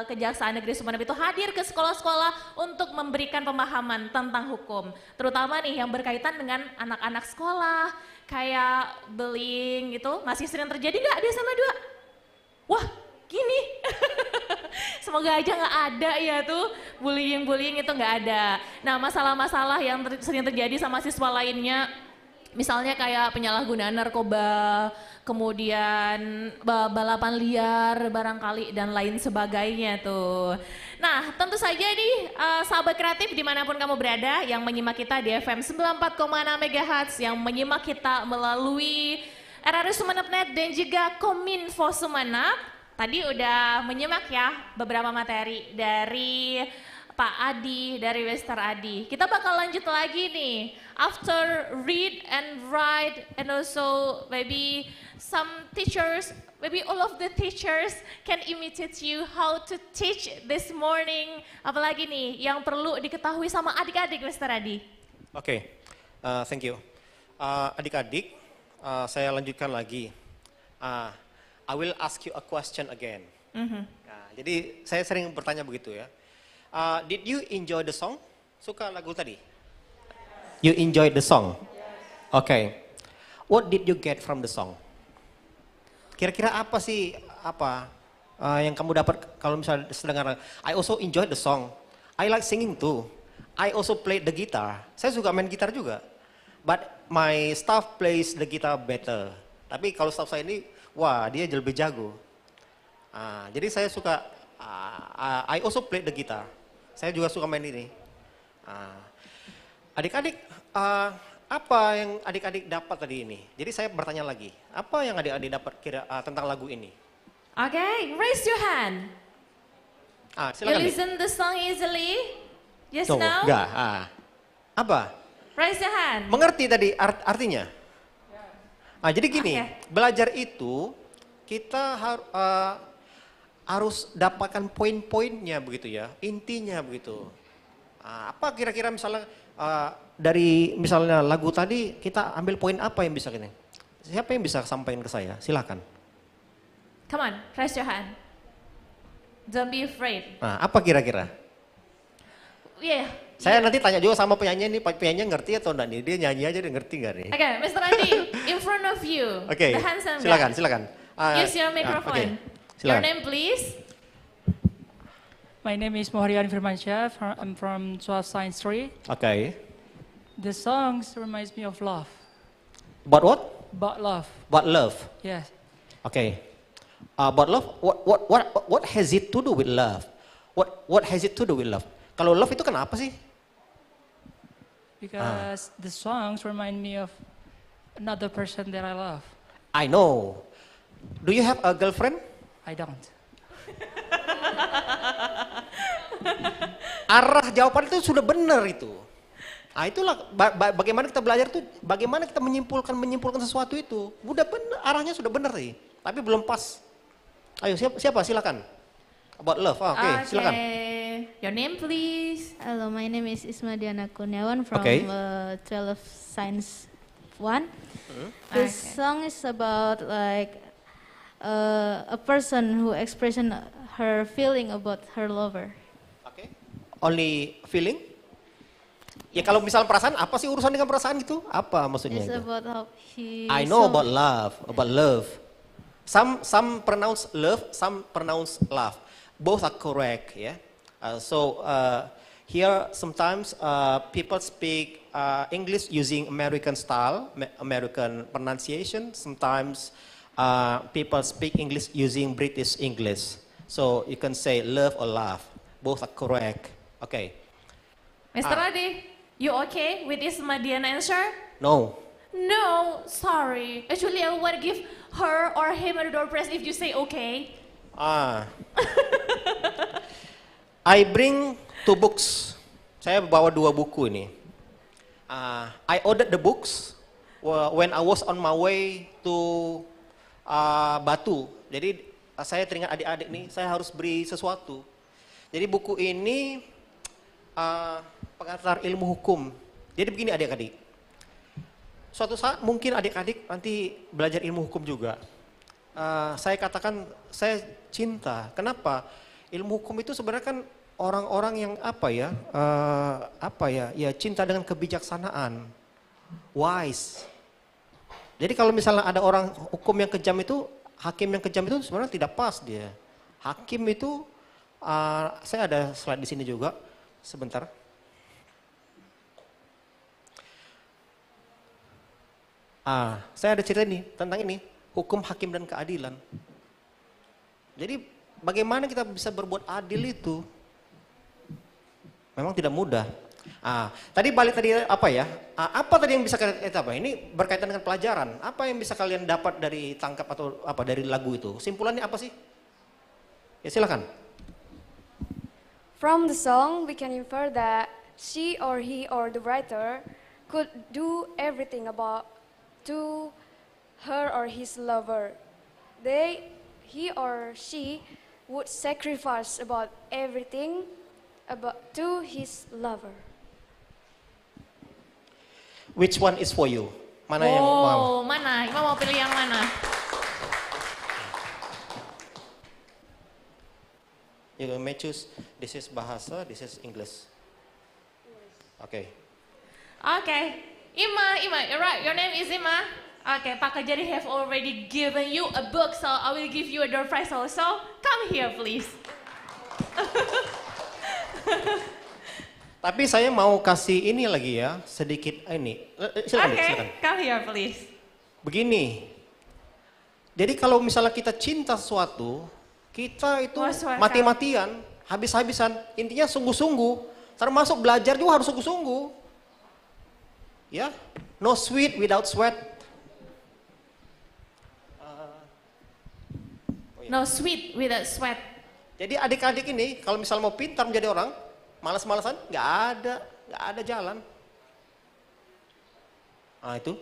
Speaker 6: Kejaksaan Negeri Sumeneb itu hadir ke sekolah-sekolah untuk memberikan pemahaman tentang hukum. Terutama nih yang berkaitan dengan anak-anak sekolah, kayak bullying gitu. Masih sering terjadi nggak di SMA 2? Wah, gini. Semoga aja nggak ada ya tuh bullying itu nggak ada. Nah, masalah-masalah yang sering terjadi sama siswa lainnya, misalnya kayak penyalahgunaan narkoba, kemudian balapan liar barangkali dan lain sebagainya tuh. Nah, tentu saja nih sahabat kreatif dimanapun kamu berada yang menyimak kita di FM 94,6 MHz, yang menyimak kita melalui RRI Sumeneb.net dan juga Kominfo Sumeneb. Tadi udah menyimak ya beberapa materi dari Pak Adi, dari Mr. Adi. Kita bakal lanjut lagi nih. After read and write and also maybe some teachers, maybe all of the teachers can imitate you how to teach this morning. Apalagi nih yang perlu diketahui sama adik-adik Mr. Adi.
Speaker 7: Oke, thank you. Adik-adik, saya lanjutkan lagi. I will ask you a question again. Nah, jadi saya sering bertanya begitu ya. Did you enjoy the song? Suka lagu tadi? You enjoyed the song? Okay. What did you get from the song? Kira-kira apa sih yang kamu dapat kalau misalnya sedang I also enjoyed the song. I like singing too. I also played the guitar. Saya suka main gitar juga. But my staff plays the guitar better. Tapi kalau staff saya ini, wah dia lebih jago. Jadi saya suka, I also play the guitar. Saya juga suka main ini. Adik-adik, apa yang adik-adik dapat tadi ini? Jadi saya bertanya lagi, apa yang adik-adik dapat tentang lagu ini?
Speaker 6: Okay, raise your hand.
Speaker 7: Silakan.
Speaker 6: You listen the song easily? Yes,
Speaker 7: No,
Speaker 6: no?
Speaker 7: enggak. Apa?
Speaker 6: Raise your hand.
Speaker 7: Mengerti tadi artinya? Jadi gini, belajar itu kita harus dapatkan poin-poinnya begitu ya, intinya begitu. Apa kira-kira misalnya dari misalnya lagu tadi kita ambil poin apa yang bisa gini? Siapa yang bisa sampaikan ke saya? Silakan.
Speaker 6: Come on, raise your hand. Don't be afraid.
Speaker 7: Apa kira-kira? Saya nanti tanya juga sama penyanyi ini, penyanyi ngerti atau enggak nih? Dia nyanyi aja dia ngerti enggak nih?
Speaker 6: Oke, Mr. Adi, in front of you, the handsome guy.
Speaker 7: Silakan.
Speaker 6: Use your microphone. Your name please?
Speaker 9: My name is Mohrian Firmansyah. I'm from 12 Science 3.
Speaker 7: Okay.
Speaker 9: The songs reminds me of love.
Speaker 7: About what?
Speaker 9: About love.
Speaker 7: About love.
Speaker 9: Yes.
Speaker 7: Okay. About love. What has it to do with love? What has it to do with love? Kalau love itu kenapa sih?
Speaker 9: Because the songs remind me of another person that I love.
Speaker 7: I know. Do you have a girlfriend?
Speaker 9: I don't.
Speaker 7: Arah jawaban itu sudah benar itu. Itulah bagaimana kita belajar tuh, bagaimana kita menyimpulkan sesuatu itu. Udah benar, arahnya sudah benar sih. Tapi belum pas. Ayo siapa silakan. About love. Oke, silakan.
Speaker 6: Your name please?
Speaker 8: Hello, my name is Isma Diana Kurniawan from 12 Science 1. This song is about like a person who expression her feeling about her lover.
Speaker 7: Only feeling? Ya kalau misalnya perasaan, apa sih urusan dengan perasaan gitu? Apa maksudnya
Speaker 8: It's
Speaker 7: itu?
Speaker 8: about how he
Speaker 7: I know about love. Some pronounce love, some pronounce love. Both are correct, yeah. Here sometimes people speak English using American style, American pronunciation. Sometimes people speak English using British English. So you can say love or laugh. Both are correct. Okay.
Speaker 6: Mr. Adi, you okay with this Madian answer?
Speaker 7: No.
Speaker 6: No, sorry. Actually, I want to give her or him a door press if you say okay.
Speaker 7: I bring 2 books. Saya bawa 2 buku ini. I ordered the books when I was on my way to Batu. Jadi saya teringat adik-adik nih, saya harus beri sesuatu. Jadi buku ini pengantar ilmu hukum. Jadi begini adik-adik, suatu saat mungkin adik-adik nanti belajar ilmu hukum juga. Saya katakan saya cinta. Kenapa? Ilmu hukum itu sebenarnya kan orang-orang yang ya cinta dengan kebijaksanaan, wise. Jadi kalau misalnya ada orang hukum yang kejam itu, hakim yang kejam itu sebenarnya tidak pas dia. Hakim itu, saya ada slide di sini juga, sebentar. Saya ada cerita nih tentang ini, hukum, hakim, dan keadilan. Jadi bagaimana kita bisa berbuat adil itu? Memang tidak mudah. Tadi balik tadi apa tadi yang bisa ini berkaitan dengan pelajaran. Apa yang bisa kalian dapat dari tangkap atau dari lagu itu? Simpulannya apa sih? Ya silakan.
Speaker 2: From the song, we can infer that she or he or the writer could do everything to her or his lover. He or she would sacrifice about everything to his lover.
Speaker 7: Which one is for you? Mana yang mau?
Speaker 6: Mana? Imam mau pilih yang mana?
Speaker 7: You may choose. This is bahasa, this is English. Okay.
Speaker 6: Okay. Ima, you're right. Your name is Ima. Okay, Pak Kejari have already given you a book, so I will give you a door prize also. Come here, please.
Speaker 7: Tapi saya mau kasih ini lagi ya, sedikit ini. Silakan, silakan.
Speaker 6: Come here, please.
Speaker 7: Begini. Jadi kalau misalnya kita cinta sesuatu, kita itu mati-matian, habis-habisan, intinya sungguh-sungguh. Termasuk belajar juga harus sungguh-sungguh. Ya, no sweat without sweat.
Speaker 6: No sweat without sweat.
Speaker 7: Jadi adik-adik ini kalau misalnya mau pintar menjadi orang, malas-malasan, nggak ada jalan. Itu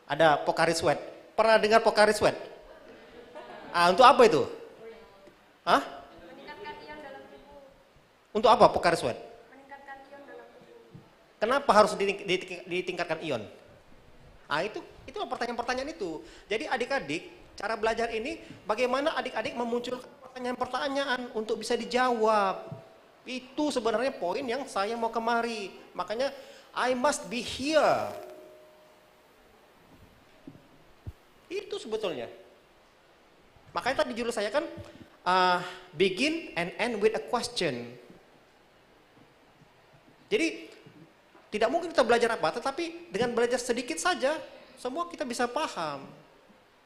Speaker 7: ada Pocari Sweat. Pernah dengar Pocari Sweat? Untuk apa itu?
Speaker 2: Meningkatkan ion dalam tubuh.
Speaker 7: Untuk apa Pocari Sweat?
Speaker 2: Meningkatkan ion dalam tubuh.
Speaker 7: Kenapa harus ditingkatkan ion? Itu pertanyaan-pertanyaan itu. Jadi adik-adik, cara belajar ini bagaimana adik-adik memunculkan pertanyaan-pertanyaan untuk bisa dijawab. Itu sebenarnya poin yang saya mau kemari. Makanya I must be here. Itu sebetulnya. Makanya tadi judul saya kan begin and end with a question. Jadi tidak mungkin kita belajar apa, tetapi dengan belajar sedikit saja semua kita bisa paham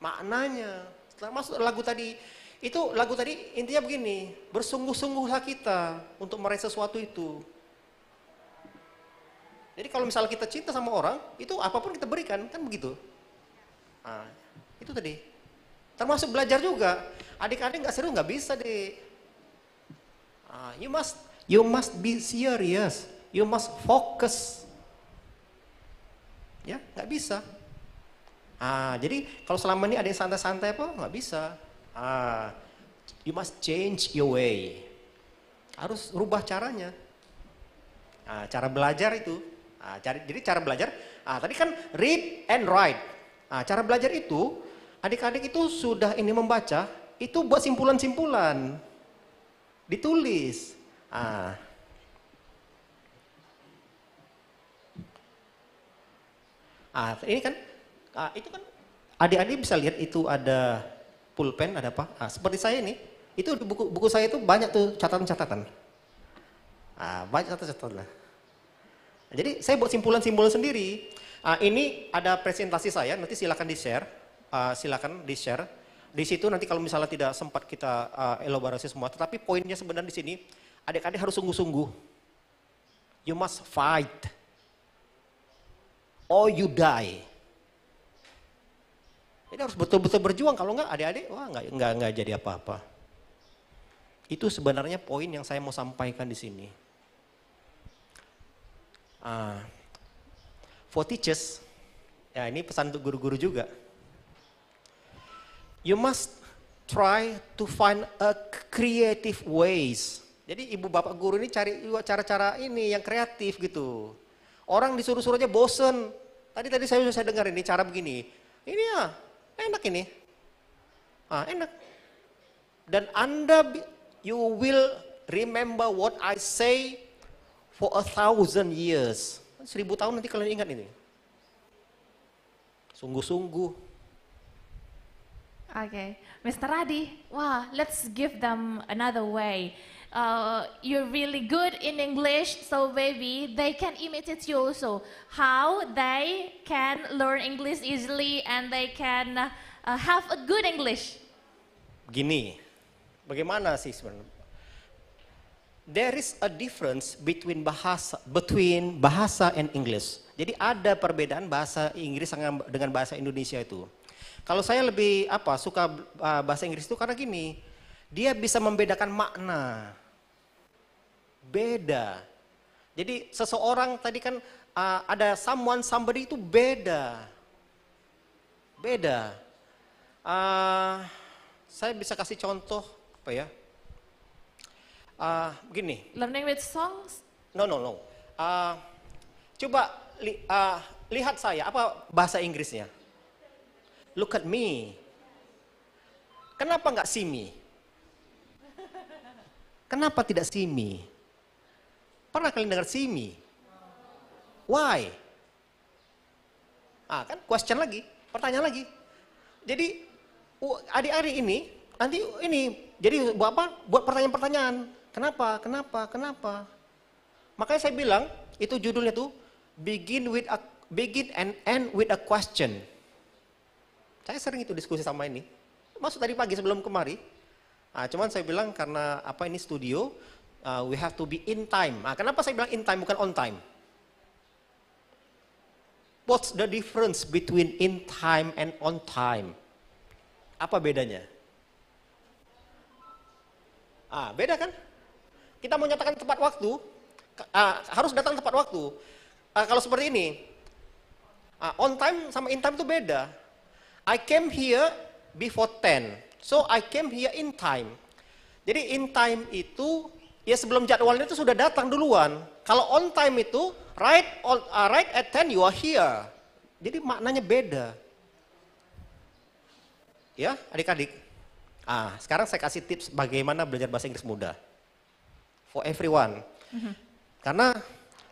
Speaker 7: maknanya. Termasuk lagu tadi. Itu lagu tadi intinya begini, bersungguh-sungguhlah kita untuk meraih sesuatu itu. Jadi kalau misalnya kita cinta sama orang, itu apapun kita berikan, kan begitu. Itu tadi. Termasuk belajar juga. Adik-adik nggak serius nggak bisa deh. You must be serious. You must focus. Ya, nggak bisa. Jadi kalau selama ini ada yang santai-santai apa, nggak bisa. You must change your way. Harus rubah caranya. Cara belajar itu. Jadi cara belajar, tadi kan read and write. Cara belajar itu, adik-adik itu sudah ini membaca, itu buat simpulan-simpulan. Ditulis. Ini kan, itu kan adik-adik bisa lihat itu ada pulpen, ada apa? Seperti saya ini, itu di buku saya itu banyak tuh catatan-catatan. Banyak catatan lah. Jadi saya buat simpulan-simpulan sendiri. Ini ada presentasi saya, nanti silakan di-share. Di situ nanti kalau misalnya tidak sempat kita elaborasi semua, tetapi poinnya sebenarnya di sini, adik-adik harus sungguh-sungguh. You must fight. Or you die. Jadi harus betul-betul berjuang, kalau enggak adik-adik enggak jadi apa-apa. Itu sebenarnya poin yang saya mau sampaikan di sini. For teachers, ya ini pesan untuk guru-guru juga. You must try to find a creative ways. Jadi ibu bapak guru ini cari cara-cara ini yang kreatif gitu. Orang disuruh-suruh aja bosen. Tadi saya dengar ini cara begini. Ini ya enak ini. Enak. Dan you will remember what I say for 1,000 years. 1000 tahun nanti kalian ingat ini. Sungguh-sungguh.
Speaker 6: Okay, Mr. Radi, let's give them another way. You're really good in English, so maybe they can imitate you also. How they can learn English easily and they can have a good English.
Speaker 7: Gini, bagaimana sih sebenarnya? There is a difference between bahasa and English. Jadi ada perbedaan bahasa Inggris dengan bahasa Indonesia itu. Kalau saya lebih suka bahasa Inggris itu karena gini, dia bisa membedakan makna. Beda. Jadi seseorang tadi kan ada someone, somebody itu beda. Beda. Saya bisa kasih contoh apa ya? Begini.
Speaker 6: Learning with songs?
Speaker 7: No. Coba lihat saya, apa bahasa Inggrisnya? Look at me. Kenapa nggak see me? Kenapa tidak see me? Pernah kalian dengar see me? Why? Kan question lagi, pertanyaan lagi. Jadi adik-adik ini nanti ini jadi buat apa? Buat pertanyaan-pertanyaan. Kenapa? Makanya saya bilang itu judulnya tuh begin and end with a question. Saya sering itu diskusi sama ini. Masuk tadi pagi sebelum kemari. Cuman saya bilang karena ini studio, we have to be in time. Kenapa saya bilang in time bukan on time? What's the difference between in time and on time? Apa bedanya? Beda kan? Kita mau nyatakan tepat waktu, harus datang tepat waktu. Kalau seperti ini, on time sama in time itu beda. I came here before 10, so I came here in time. Jadi in time itu, ya sebelum jadwalnya itu sudah datang duluan. Kalau on time itu, right at 10 you are here. Jadi maknanya beda. Ya adik-adik. Sekarang saya kasih tips bagaimana belajar bahasa Inggris mudah. For everyone. Karena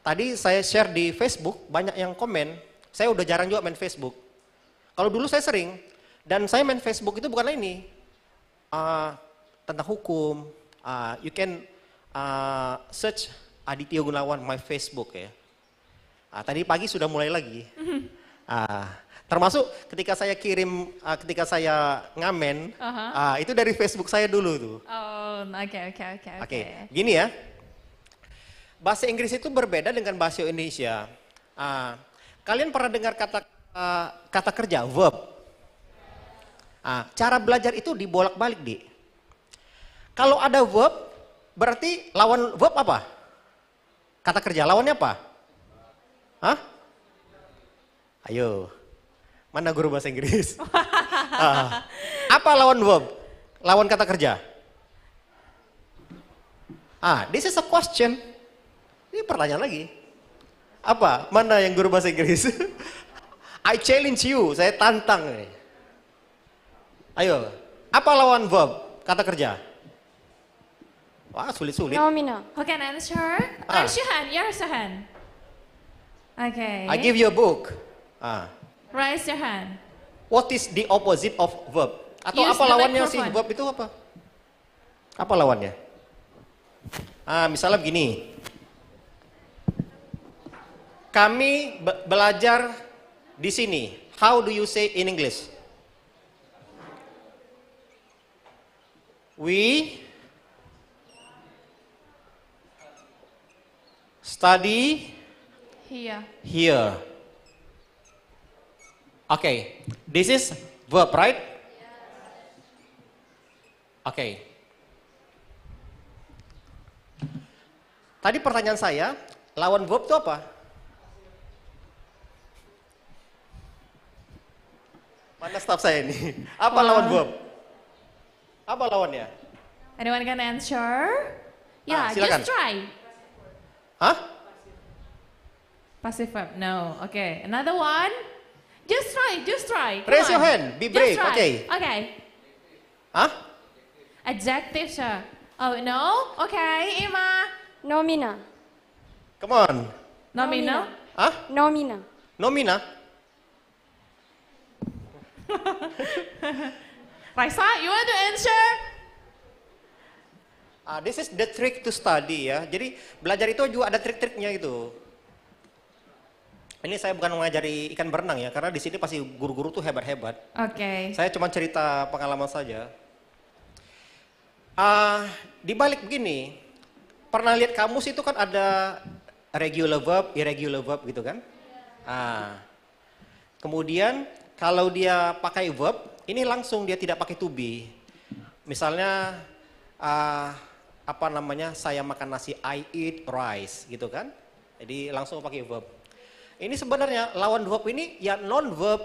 Speaker 7: tadi saya share di Facebook, banyak yang komen, saya udah jarang juga main Facebook. Kalau dulu saya sering, dan saya main Facebook itu bukan ini, tentang hukum, you can search Adityo Gunawan my Facebook ya. Tadi pagi sudah mulai lagi. Termasuk ketika saya kirim, ketika saya ngamen, itu dari Facebook saya dulu tuh. Oke. Gini ya, bahasa Inggris itu berbeda dengan bahasa Indonesia. Kalian pernah dengar kata kerja, verb? Cara belajar itu dibolak-balik, Di. Kalau ada verb, berarti lawan verb apa? Kata kerja, lawannya apa? Ayo, mana guru bahasa Inggris? Apa lawan verb? Lawan kata kerja? This is a question. Ini pertanyaan lagi. Apa? Mana yang guru bahasa Inggris? I challenge you, saya tantang nih. Ayo, apa lawan verb? Kata kerja? Wah, sulit-sulit.
Speaker 2: Nomina.
Speaker 6: Who can answer? Raise your hand. Okay.
Speaker 7: I give you a book.
Speaker 6: Raise your hand.
Speaker 7: What is the opposite of verb? Atau
Speaker 6: Use
Speaker 7: apa
Speaker 6: the
Speaker 7: lawannya sih?
Speaker 6: microphone.
Speaker 7: Verb itu apa? Apa lawannya? Misalnya begini. Kami belajar di sini. How do you say in English? We study here. Okay, this is verb, right? Okay. Tadi pertanyaan saya, lawan verb itu apa? Mana staff saya ini? Apa lawan verb? Apa lawannya?
Speaker 6: Anyone can answer? Yeah,
Speaker 7: silakan.
Speaker 6: just try.
Speaker 7: Hah?
Speaker 6: Passive verb. No. Okay. Another one. Just try. Just try. Come
Speaker 7: Raise your
Speaker 6: on.
Speaker 7: hand. Be brave.
Speaker 6: Just try.
Speaker 7: Okay.
Speaker 6: Okay.
Speaker 7: Hah?
Speaker 6: Adjective, sir. Oh no. Okay, Ima.
Speaker 2: Nomina.
Speaker 7: Come on.
Speaker 6: Nominal.
Speaker 7: Hah?
Speaker 2: Nomina.
Speaker 7: Nomina?
Speaker 6: Raisa, you want to answer?
Speaker 7: This is the trick to study ya. Jadi belajar itu juga ada trik-triknya gitu. Ini saya bukan mengajari ikan berenang ya, karena di sini pasti guru-guru tuh hebat-hebat.
Speaker 6: Okay.
Speaker 7: Saya cuma cerita pengalaman saja. Di balik begini, pernah lihat kamus itu kan ada regular verb, irregular verb gitu kan? Kemudian kalau dia pakai verb, ini langsung dia tidak pakai to be. Misalnya apa namanya? Saya makan nasi, I eat rice gitu kan? Jadi langsung pakai verb. Ini sebenarnya lawan verb ini ya non verb.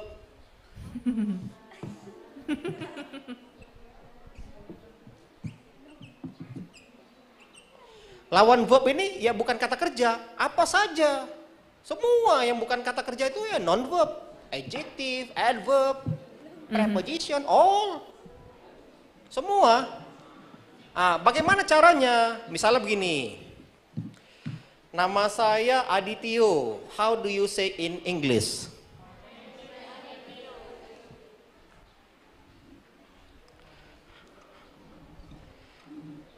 Speaker 7: Lawan verb ini ya bukan kata kerja, apa saja. Semua yang bukan kata kerja itu ya non verb, adjective, adverb, preposition, all. Semua. Bagaimana caranya? Misalnya begini. Nama saya Adityo. How do you say in English?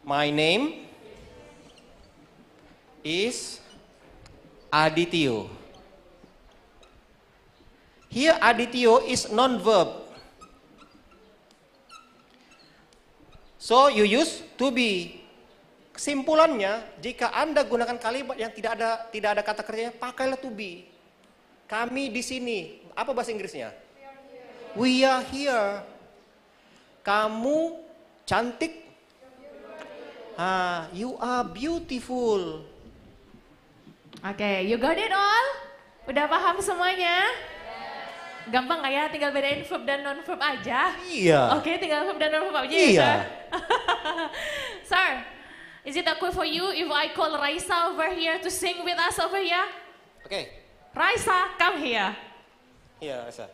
Speaker 7: My name is Adityo. Here Adityo is non-verb. So you use to be. Kesimpulannya, jika Anda gunakan kalimat yang tidak ada kata kerjanya, pakailah to be. Kami di sini. Apa bahasa Inggrisnya? We are here. Kamu cantik. You are beautiful.
Speaker 6: Okay, you got it all? Udah paham semuanya? Gampang nggak ya? Tinggal bedain verb dan non-verb aja?
Speaker 7: Iya.
Speaker 6: Oke, tinggal verb dan non-verb aja
Speaker 7: Iya.
Speaker 6: ya, Sir? Sir, is it okay for you if I call Raisa over here to sing with us over here?
Speaker 7: Oke.
Speaker 6: Raisa, come here.
Speaker 7: Iya, Raisa.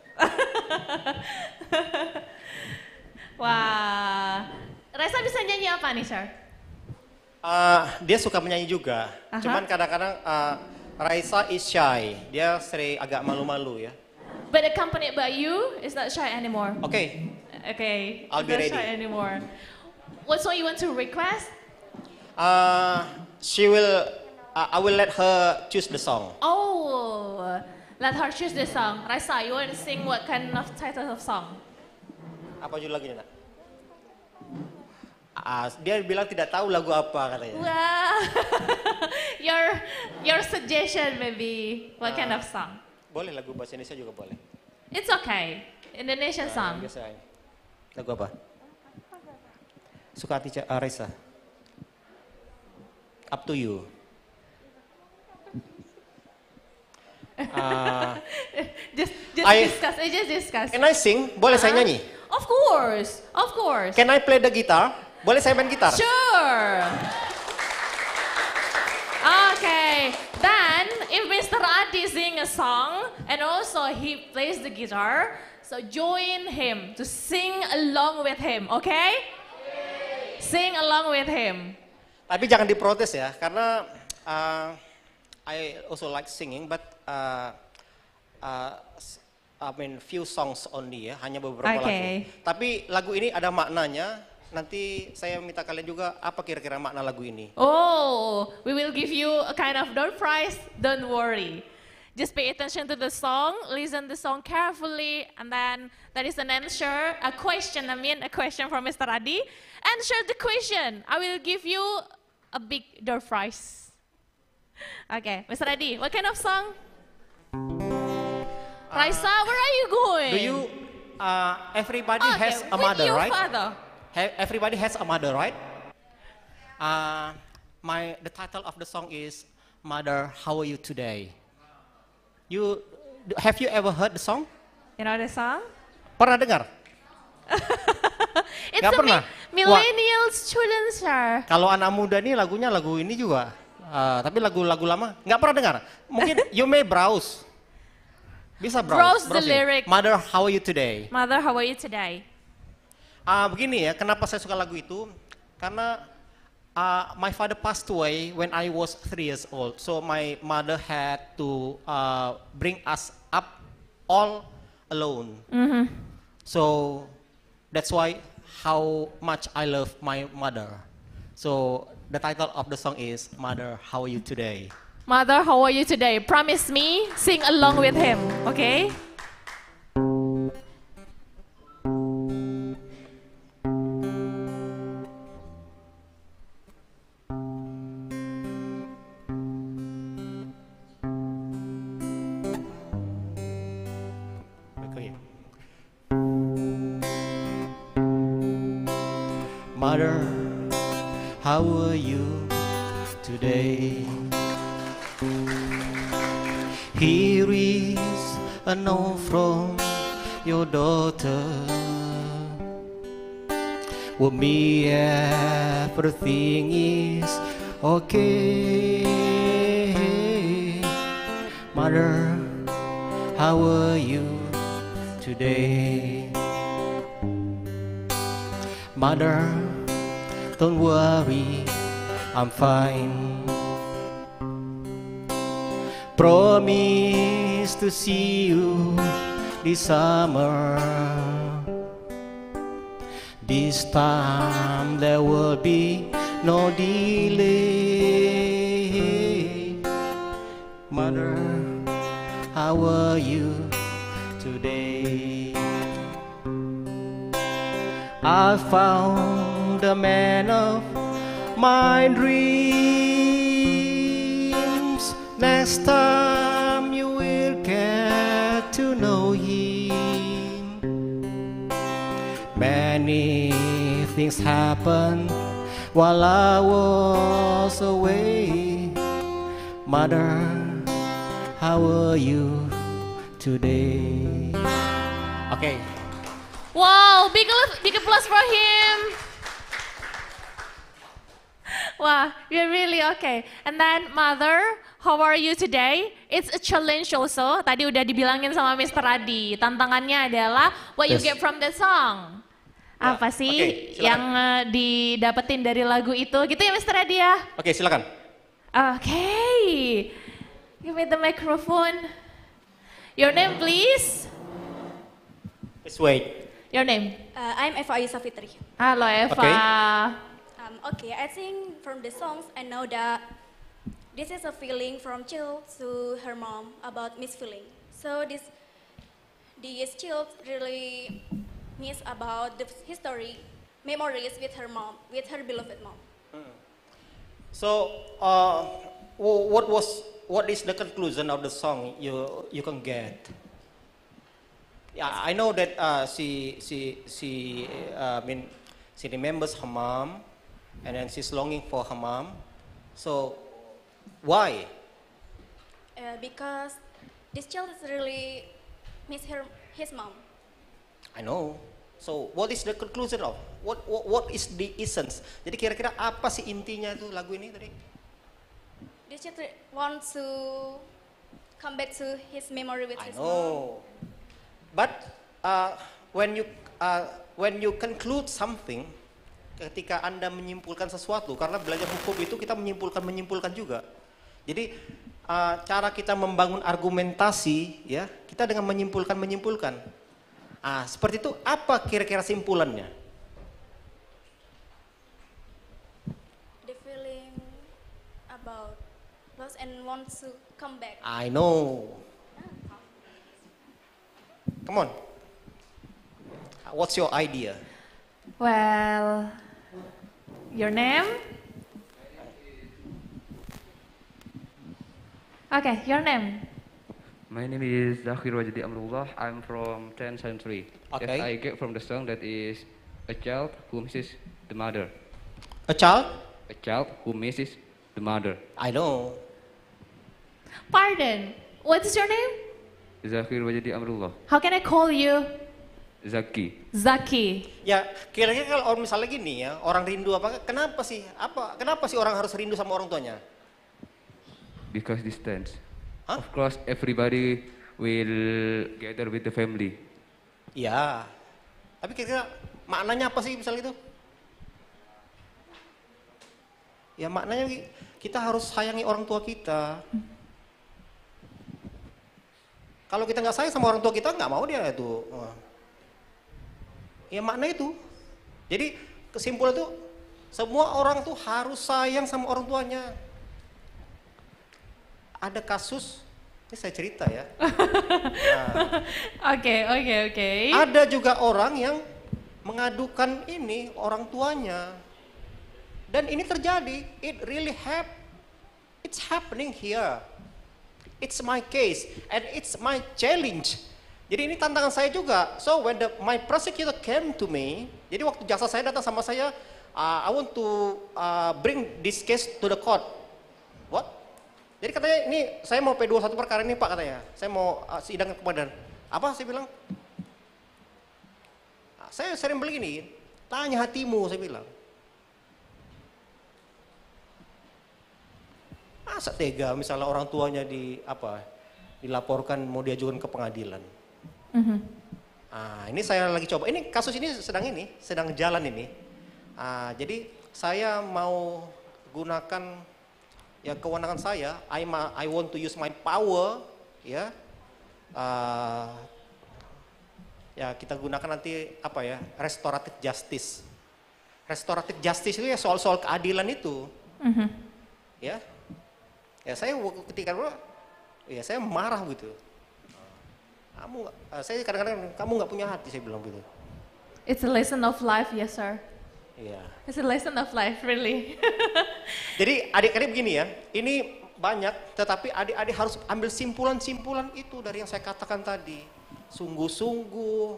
Speaker 6: Wah, Raisa bisa nyanyi apa nih, Sir?
Speaker 7: Dia suka menyanyi juga. Cuman kadang-kadang Raisa is shy. Dia sering agak malu-malu ya.
Speaker 6: But accompanied by you is not shy anymore.
Speaker 7: Oke.
Speaker 6: Okay,
Speaker 7: I'll be
Speaker 6: not
Speaker 7: ready.
Speaker 6: shy anymore. What song you want to request?
Speaker 7: I will let her choose the song.
Speaker 6: Oh, let her choose the song. Raisa, you want to sing what kind of title of song?
Speaker 7: Apa judul lagunya, Nak? Dia bilang tidak tahu lagu apa katanya.
Speaker 6: Well, your suggestion maybe what kind of song?
Speaker 7: Boleh lagu bahasa Indonesia juga boleh.
Speaker 6: It's okay. Indonesian song.
Speaker 7: Biasa. Lagu apa? Suka hati Raisa. Up to you.
Speaker 6: Just discuss.
Speaker 7: Can I sing? Boleh saya nyanyi?
Speaker 6: Of course, of course.
Speaker 7: Can I play the guitar? Boleh saya main gitar?
Speaker 6: Sure. Okay, then if Mr. Adi sing a song and also he plays the guitar, so join him to sing along with him, okay? Sing along with him.
Speaker 7: Tapi jangan diprotes ya, karena I also like singing, but I mean few songs only ya, hanya beberapa lagu. Tapi lagu ini ada maknanya. Nanti saya minta kalian juga apa kira-kira makna lagu ini.
Speaker 6: Oh, we will give you a kind of door prize. Don't worry. Just pay attention to the song, listen the song carefully, and then that is an answer, a question from Mr. Adi. Answer the question. I will give you a big door prize. Okay, Mr. Adi, what kind of song? Raisa, where are you going?
Speaker 7: Do you, everybody has a mother,
Speaker 6: with your
Speaker 7: right?
Speaker 6: Father.
Speaker 7: Everybody has a mother, right? The title of the song is Mother, How Are You Today? Have you ever heard the song?
Speaker 6: You know the song?
Speaker 7: Pernah dengar?
Speaker 6: It's
Speaker 7: Gak
Speaker 6: a
Speaker 7: pernah?
Speaker 6: millennial students are.
Speaker 7: Kalau anak muda nih lagunya lagu ini juga. Tapi lagu-lagu lama nggak pernah dengar. Mungkin you may browse. Bisa
Speaker 6: Browse the
Speaker 7: browsing.
Speaker 6: lyric.
Speaker 7: Mother, how are you today?
Speaker 6: Mother, how are you today?
Speaker 7: Begini ya, kenapa saya suka lagu itu? Karena my father passed away when I was 3 years old. So my mother had to bring us up all alone. So that's why how much I love my mother. So the title of the song is Mother, how are you today?
Speaker 6: Mother, how are you today? Promise me, sing along with him, okay?
Speaker 7: Mother, how are you today? Here is a note from your daughter. With me everything is okay. Mother, how are you today? Mother, don't worry, I'm fine. Promise to see you this summer. This time there will be no delay. Mother, how are you today? I found the man of my dreams. Next time you will get to know him. Many things happened while I was away. Mother, how are you today? Okay.
Speaker 6: Wow, big applause for him. Wow, you're really okay. And then, Mother, how are you today? It's a challenge also. Tadi udah dibilangin sama Mr. Adi. Tantangannya adalah what you get from the song. Apa sih yang didapetin dari lagu itu? Gitu ya, Mr. Adi ya?
Speaker 7: Oke, silakan.
Speaker 6: Okay. Give me the microphone. Your name, please.
Speaker 7: Please wait.
Speaker 6: Your name?
Speaker 1: I'm Eva Ayusa Fitri.
Speaker 6: Halo, Eva.
Speaker 1: Okay, I think from the songs I know that this is a feeling from child to her mom about misfeeling. So these child really miss about the history, memories with her mom, with her beloved mom.
Speaker 7: So, what is the conclusion of the song you can get? Yeah, I know that she remembers her mom, and then she's longing for her mom. So, why?
Speaker 1: Because this child is really miss his mom.
Speaker 7: I know. So, what is the conclusion of? What is the essence? Jadi kira-kira apa sih intinya itu lagu ini tadi?
Speaker 1: This child wants to come back to his memory with his
Speaker 7: mom.
Speaker 1: mom.
Speaker 7: But when you conclude something, ketika Anda menyimpulkan sesuatu, karena belajar hukum itu kita menyimpulkan juga. Jadi cara kita membangun argumentasi, ya, kita dengan menyimpulkan. Seperti itu, apa kira-kira simpulannya?
Speaker 1: The feeling about lost and wants to come back.
Speaker 7: I know. Come on. What's your idea?
Speaker 6: Well, your name? Okay, your name.
Speaker 10: My name is Zakhir Wajdi Amrullah. I'm from 10th century.
Speaker 7: Okay.
Speaker 10: Yes, I get from the song that is a child who misses the mother.
Speaker 7: A child?
Speaker 10: A child who misses the mother.
Speaker 7: I know.
Speaker 6: Pardon, what is your name?
Speaker 10: Zakhir Wajdi Amrullah.
Speaker 6: How can I call you?
Speaker 10: Zaki.
Speaker 6: Zaki.
Speaker 7: Ya, kira-kira kalau misalnya gini ya, orang rindu kenapa sih orang harus rindu sama orang tuanya?
Speaker 10: Because distance.
Speaker 7: Huh?
Speaker 10: Of course, everybody will gather with the family.
Speaker 7: Ya, tapi kira-kira maknanya apa sih misalnya itu? Ya maknanya kita harus sayangi orang tua kita. Kalau kita nggak sayang sama orang tua kita, nggak mau dia itu. Ya makna itu. Jadi kesimpulan itu semua orang tuh harus sayang sama orang tuanya. Ada kasus, ini saya cerita ya.
Speaker 6: Oke.
Speaker 7: Ada juga orang yang mengadukan ini orang tuanya. Dan ini terjadi, it's happening here. It's my case and it's my challenge. Jadi ini tantangan saya juga. So when my prosecutor came to me, jadi waktu jaksa saya datang sama saya, I want to bring this case to the court. What? Jadi katanya ini saya mau P21 perkara ini Pak katanya. Saya mau sidang ke pengadilan. Apa saya bilang? Saya sering begini, tanya hatimu saya bilang. Masa tega misalnya orang tuanya dilaporkan mau diajukan ke pengadilan. Ini saya lagi coba. Ini kasus ini sedang jalan ini. Jadi saya mau gunakan ya kewenangan saya. I want to use my power, ya. Ya kita gunakan nanti restoratif justice. Restoratif justice itu ya soal-soal keadilan itu, ya. Ya saya ketika ya saya marah gitu. Saya kadang-kadang kamu nggak punya hati, saya bilang gitu.
Speaker 6: It's a lesson of life, yes sir.
Speaker 7: Iya.
Speaker 6: It's a lesson of life, really.
Speaker 7: Jadi adik-adik begini ya, ini banyak, tetapi adik-adik harus ambil simpulan-simpulan itu dari yang saya katakan tadi. Sungguh-sungguh,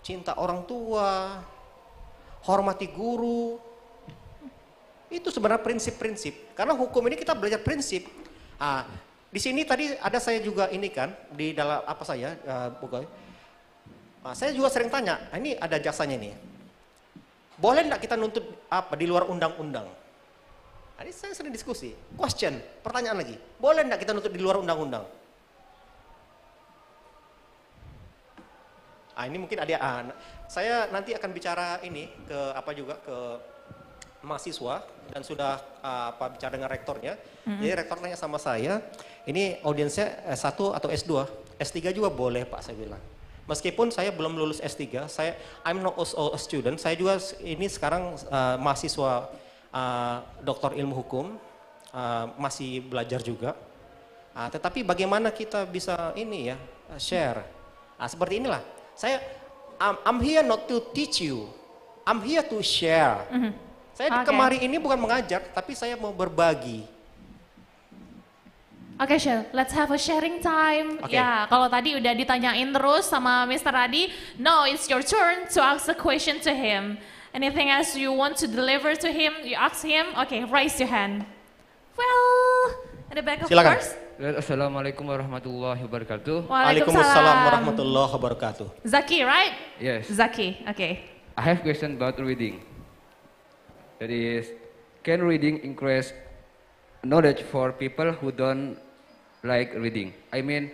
Speaker 7: cinta orang tua, hormati guru. Itu sebenarnya prinsip-prinsip. Karena hukum ini kita belajar prinsip. Di sini tadi ada saya juga ini kan, di dalam saya juga sering tanya, ini ada jasanya nih. Boleh enggak kita nuntut di luar undang-undang? Ini saya sering diskusi. Question, pertanyaan lagi. Boleh enggak kita nuntut di luar undang-undang? Ini mungkin saya nanti akan bicara ini ke mahasiswa dan sudah bicara dengan rektornya. Jadi rektor tanya sama saya, ini audiensnya S1 atau S2? S3 juga boleh Pak, saya bilang. Meskipun saya belum lulus S3, I'm not also a student, saya juga ini sekarang mahasiswa doktor ilmu hukum, masih belajar juga. Tetapi bagaimana kita bisa ini ya, share. Seperti inilah, I'm here not to teach you, I'm here to share. Saya kemari ini bukan mengajar, tapi saya mau berbagi.
Speaker 6: Oke, Shell, let's have a sharing time.
Speaker 7: Okay.
Speaker 6: Ya, kalau tadi udah ditanyain terus sama Mr. Adi, now it's your turn to ask a question to him. Anything else you want to deliver to him, you ask him. Okay, raise your hand. Well, in the back of course.
Speaker 10: Assalamualaikum warahmatullahi wabarakatuh.
Speaker 7: Waalaikumsalam warahmatullahi wabarakatuh.
Speaker 6: Zaki, right?
Speaker 10: Yes.
Speaker 6: Zaki, okay.
Speaker 10: I have question about reading. That is, can reading increase knowledge for people who don't like reading? I mean,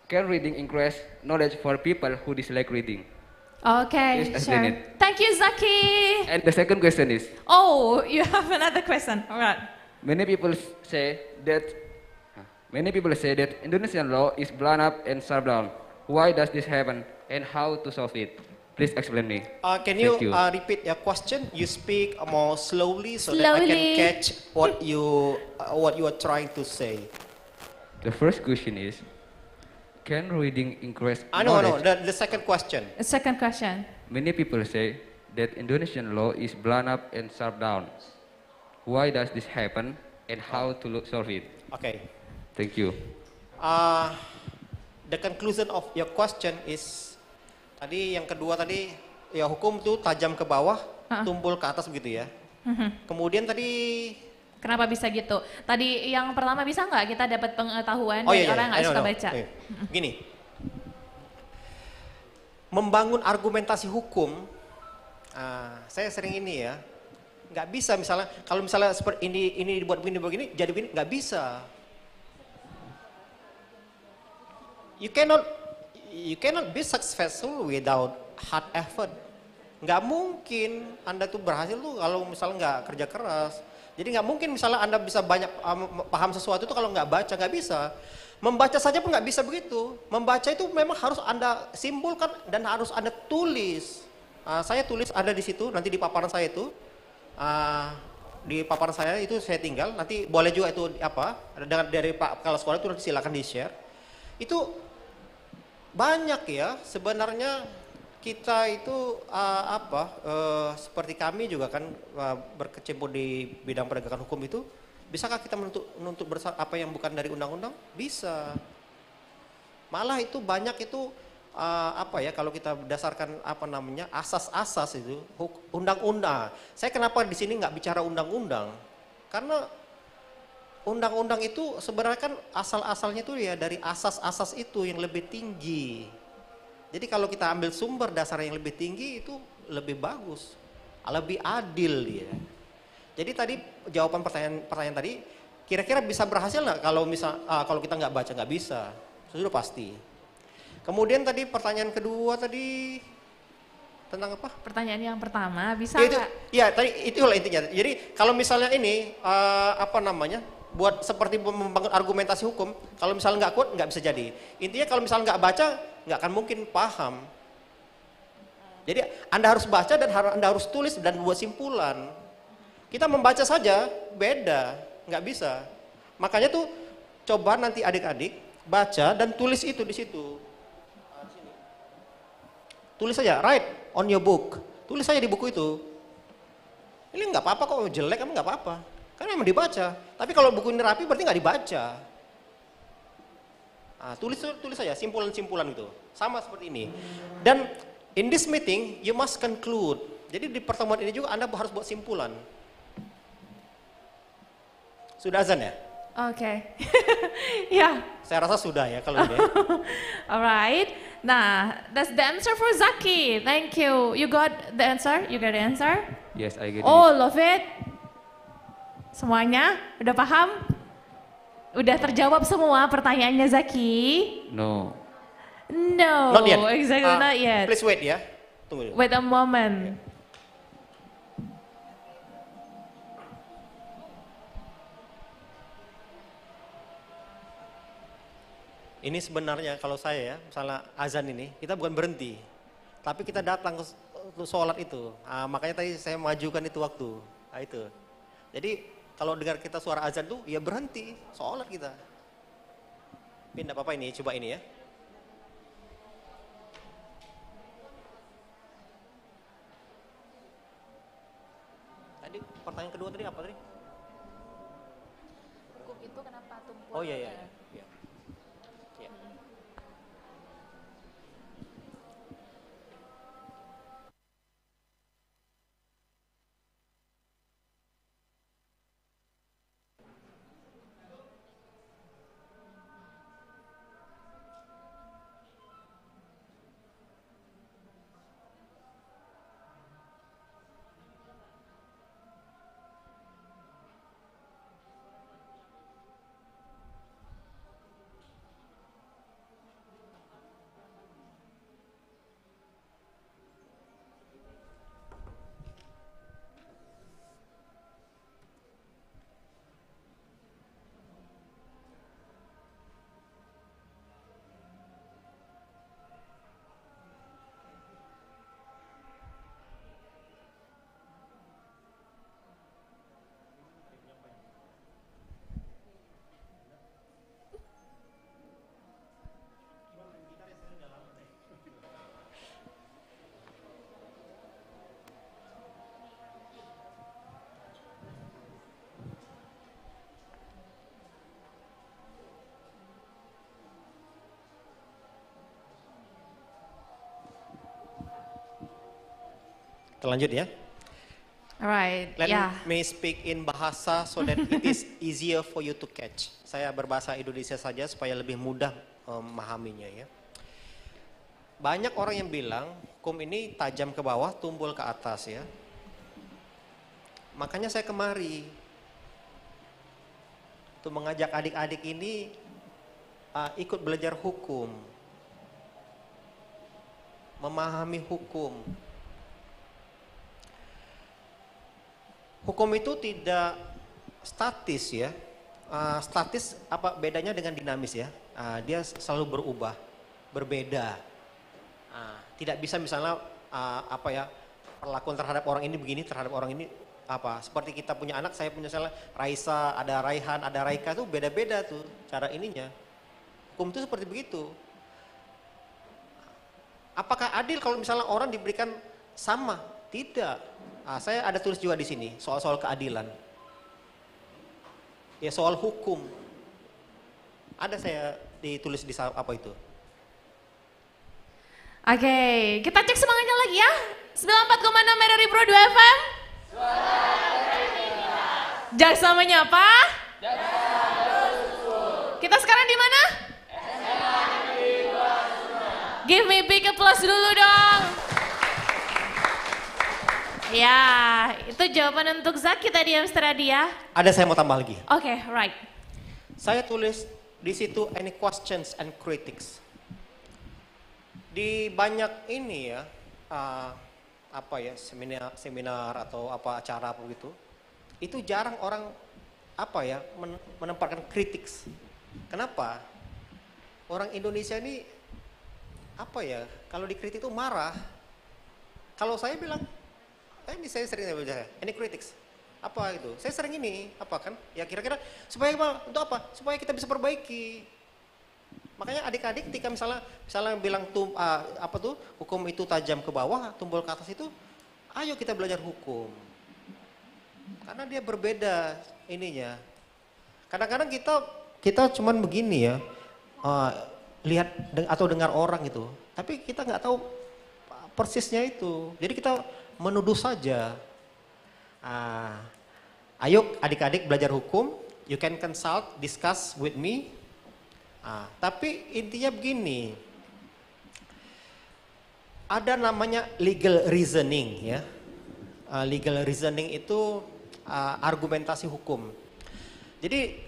Speaker 10: can reading increase knowledge for people who dislike reading?
Speaker 6: Okay,
Speaker 10: Yes,
Speaker 6: sure. Thank you, Zaki.
Speaker 10: And the second question is,
Speaker 6: Oh, you have another question. All right.
Speaker 10: many people say that Indonesian law is blown up and shut down. Why does this happen and how to solve it? Please explain me.
Speaker 7: Can you repeat your question? You speak more slowly so that I can catch what you are trying to say.
Speaker 10: The first question is, can reading increase
Speaker 7: No, the second question.
Speaker 6: The second question.
Speaker 10: Many people say that Indonesian law is blown up and shut down. Why does this happen and how to solve it?
Speaker 7: Okay.
Speaker 10: Thank you.
Speaker 7: The conclusion of your question is, tadi yang kedua tadi, ya hukum itu tajam ke bawah, tumpul ke atas begitu ya. Kemudian tadi,
Speaker 6: kenapa bisa gitu? Tadi yang pertama bisa nggak kita dapat pengetahuan dari orang yang nggak suka baca?
Speaker 7: Gini, membangun argumentasi hukum, saya sering ini ya, nggak bisa misalnya, kalau misalnya seperti ini dibuat begini, jadi begini, nggak bisa. You cannot be successful without hard effort. Nggak mungkin Anda tuh berhasil tuh kalau misalnya nggak kerja keras. Jadi nggak mungkin misalnya Anda bisa banyak paham sesuatu itu kalau nggak baca, nggak bisa. Membaca saja pun nggak bisa begitu. Membaca itu memang harus Anda simpulkan dan harus Anda tulis. Saya tulis ada di situ, nanti di paparan saya itu. Di paparan saya itu saya tinggal, nanti boleh juga itu apa, dari Pak Kepala Sekolah itu nanti silakan di-share. Itu banyak ya sebenarnya kita itu seperti kami juga kan berkecimpung di bidang penegakan hukum itu, bisakah kita menuntut apa yang bukan dari undang-undang? Bisa. Malah itu banyak itu kalau kita berdasarkan asas-asas itu undang-undang. Saya kenapa di sini nggak bicara undang-undang? Karena undang-undang itu sebenarnya kan asal-asalnya itu ya dari asas-asas itu yang lebih tinggi. Jadi kalau kita ambil sumber dasar yang lebih tinggi itu lebih bagus, lebih adil dia. Jadi tadi jawaban pertanyaan tadi, kira-kira bisa berhasil nggak kalau kita nggak baca? Nggak bisa, sudah pasti. Kemudian tadi pertanyaan kedua tadi tentang apa?
Speaker 6: Pertanyaan yang pertama bisa nggak?
Speaker 7: Ya tadi itulah intinya. Jadi kalau misalnya ini buat seperti membangun argumentasi hukum, kalau misalnya nggak kuat nggak bisa jadi. Intinya kalau misalnya nggak baca nggak akan mungkin paham. Jadi Anda harus baca dan Anda harus tulis dan buat simpulan. Kita membaca saja beda, nggak bisa. Makanya tuh coba nanti adik-adik baca dan tulis itu di situ. Tulis saja, write on your book. Tulis saja di buku itu. Ini nggak apa-apa kok, jelek kamu nggak apa-apa. Kan memang dibaca, tapi kalau buku ini rapi berarti nggak dibaca. Tulis saja simpulan-simpulan itu, sama seperti ini. Dan in this meeting you must conclude. Jadi di pertemuan ini juga Anda harus buat simpulan. Sudah azan ya?
Speaker 6: Oke. Ya.
Speaker 7: Saya rasa sudah ya kalau ini.
Speaker 6: Alright. Nah, that's the answer for Zaki. Thank you. You got the answer? You got the answer?
Speaker 10: Yes, I get it.
Speaker 6: All of it. Semuanya udah paham? Udah terjawab semua pertanyaannya Zaki?
Speaker 10: No.
Speaker 6: No,
Speaker 7: Not yet.
Speaker 6: Exactly not yet.
Speaker 7: Please wait ya. Tunggu.
Speaker 6: Wait a moment.
Speaker 7: Ini sebenarnya kalau saya ya, misalnya azan ini, kita bukan berhenti. Tapi kita datang ke sholat itu. Makanya tadi saya majukan itu waktu. Itu. Jadi kalau dengar kita suara azan tuh, ya berhenti, sholat kita. Pindah apa-apa ini, coba ini ya. Tadi pertanyaan kedua tadi apa tadi?
Speaker 6: Hukum itu kenapa tumpul?
Speaker 7: Oh iya. Lanjut ya.
Speaker 6: Alright,
Speaker 7: Let
Speaker 6: yeah.
Speaker 7: me speak in bahasa so that it is easier for you to catch. Saya berbahasa Indonesia saja supaya lebih mudah memahaminya ya. banyak orang yang bilang hukum ini tajam ke bawah, tumbul ke atas ya. Makanya saya kemari untuk mengajak adik-adik ini ikut belajar hukum, memahami hukum. Hukum itu tidak statis ya. Statis apa bedanya dengan dinamis ya? Dia selalu berubah, berbeda. Tidak bisa misalnya apa ya, perlakuan terhadap orang ini begini, terhadap orang ini apa. Seperti kita punya anak, saya punya misalnya Raisa, ada Raihan, ada Raika, tuh beda-beda tuh cara ininya. Hukum itu seperti begitu. Apakah adil kalau misalnya orang diberikan sama? Tidak. Saya ada tulis juga di sini soal-soal keadilan. Ya soal hukum. Ada saya ditulis di apa itu.
Speaker 6: Oke, kita cek semangatnya lagi ya. 94,6 Merari Pro 2 FM. Jaksa menyapa. Kita sekarang di mana? Give me big applause dulu dong. Ya, itu jawaban untuk Zaki tadi ya Mr. Adi ya.
Speaker 7: Ada saya mau tambah lagi.
Speaker 6: Oke, right.
Speaker 7: Saya tulis di situ any questions and critics. Di banyak ini ya, apa ya, seminar atau apa acara apa gitu, itu jarang orang apa ya menempatkan critics. Kenapa? Orang Indonesia ini apa ya, kalau dikritik itu marah. Kalau saya bilang, ini saya sering belajar, ini critics, apa gitu, saya sering ini, apa kan, ya kira-kira supaya untuk apa? Supaya kita bisa perbaiki. Makanya adik-adik ketika misalnya bilang apa tuh, hukum itu tajam ke bawah, tumbul ke atas itu, ayo kita belajar hukum. Karena dia berbeda ininya. Kadang-kadang kita cuman begini ya, lihat atau dengar orang gitu, tapi kita nggak tahu persisnya itu. Jadi kita menuduh saja. Ayo adik-adik belajar hukum, you can consult, discuss with me. Tapi intinya begini, ada namanya legal reasoning ya. Legal reasoning itu argumentasi hukum. Jadi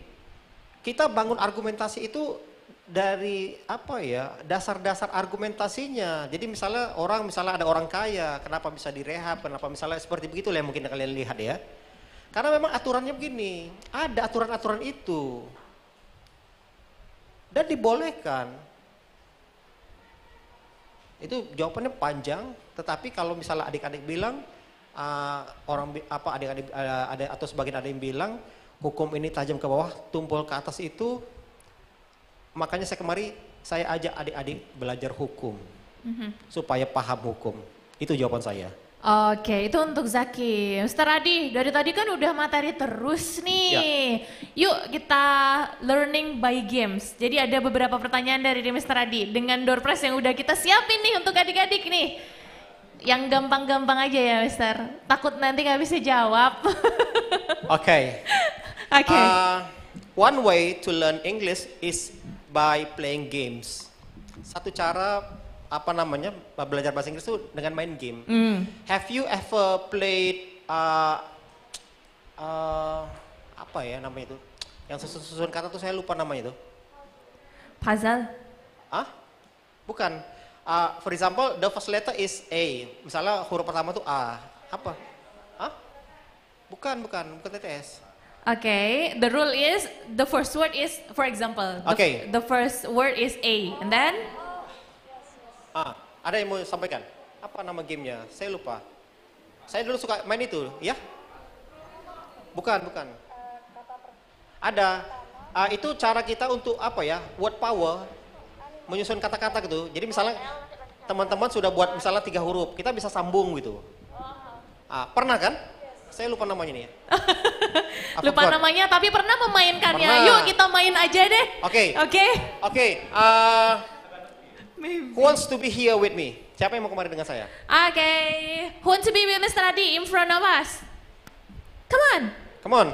Speaker 7: kita bangun argumentasi itu dari apa ya, dasar-dasar argumentasinya. Jadi misalnya ada orang kaya, kenapa bisa direhab, kenapa misalnya seperti begitu yang mungkin kalian lihat ya. Karena memang aturannya begini, ada aturan-aturan itu. Dan dibolehkan. Itu jawabannya panjang, tetapi kalau misalnya adik-adik bilang, adik-adik ada atau sebagian ada yang bilang, hukum ini tajam ke bawah, tumpul ke atas itu, makanya saya ajak adik-adik belajar hukum supaya paham hukum. Itu jawaban saya.
Speaker 6: Oke, itu untuk Zaki. Mr. Adi, dari tadi kan udah materi terus nih.
Speaker 7: Ya.
Speaker 6: Yuk kita learning by games. Jadi ada beberapa pertanyaan dari Mr. Adi dengan door prize yang udah kita siapin nih untuk adik-adik nih. Yang gampang-gampang aja ya Mister. Takut nanti nggak bisa jawab.
Speaker 7: Oke.
Speaker 6: Oke.
Speaker 7: One way to learn English is by playing games. Satu cara belajar bahasa Inggris itu dengan main game. Have you ever played apa ya namanya itu? Yang susun-susun kata tuh saya lupa namanya itu.
Speaker 6: Puzzle?
Speaker 7: Bukan. For example, the first letter is A. Misalnya huruf pertama tuh A. Apa? Bukan TTS.
Speaker 6: Okay, the rule is the first word is, for example, the first word is A, and then?
Speaker 7: Ada yang mau sampaikan? Apa nama gamenya? Saya lupa. Saya dulu suka main itu, ya? Bukan. Ada. Itu cara kita untuk apa ya? Word power, menyusun kata-kata gitu. Jadi misalnya teman-teman sudah buat misalnya 3 huruf, kita bisa sambung gitu. Pernah kan? Saya lupa namanya nih ya.
Speaker 6: Lupa namanya, tapi pernah memainkannya.
Speaker 7: Pernah.
Speaker 6: Yuk kita main aja deh.
Speaker 7: Oke. Who wants to be here with me? Siapa yang mau kemari dengan saya?
Speaker 6: Okay. Who wants to be with Mr. Adi in front of us? Come on.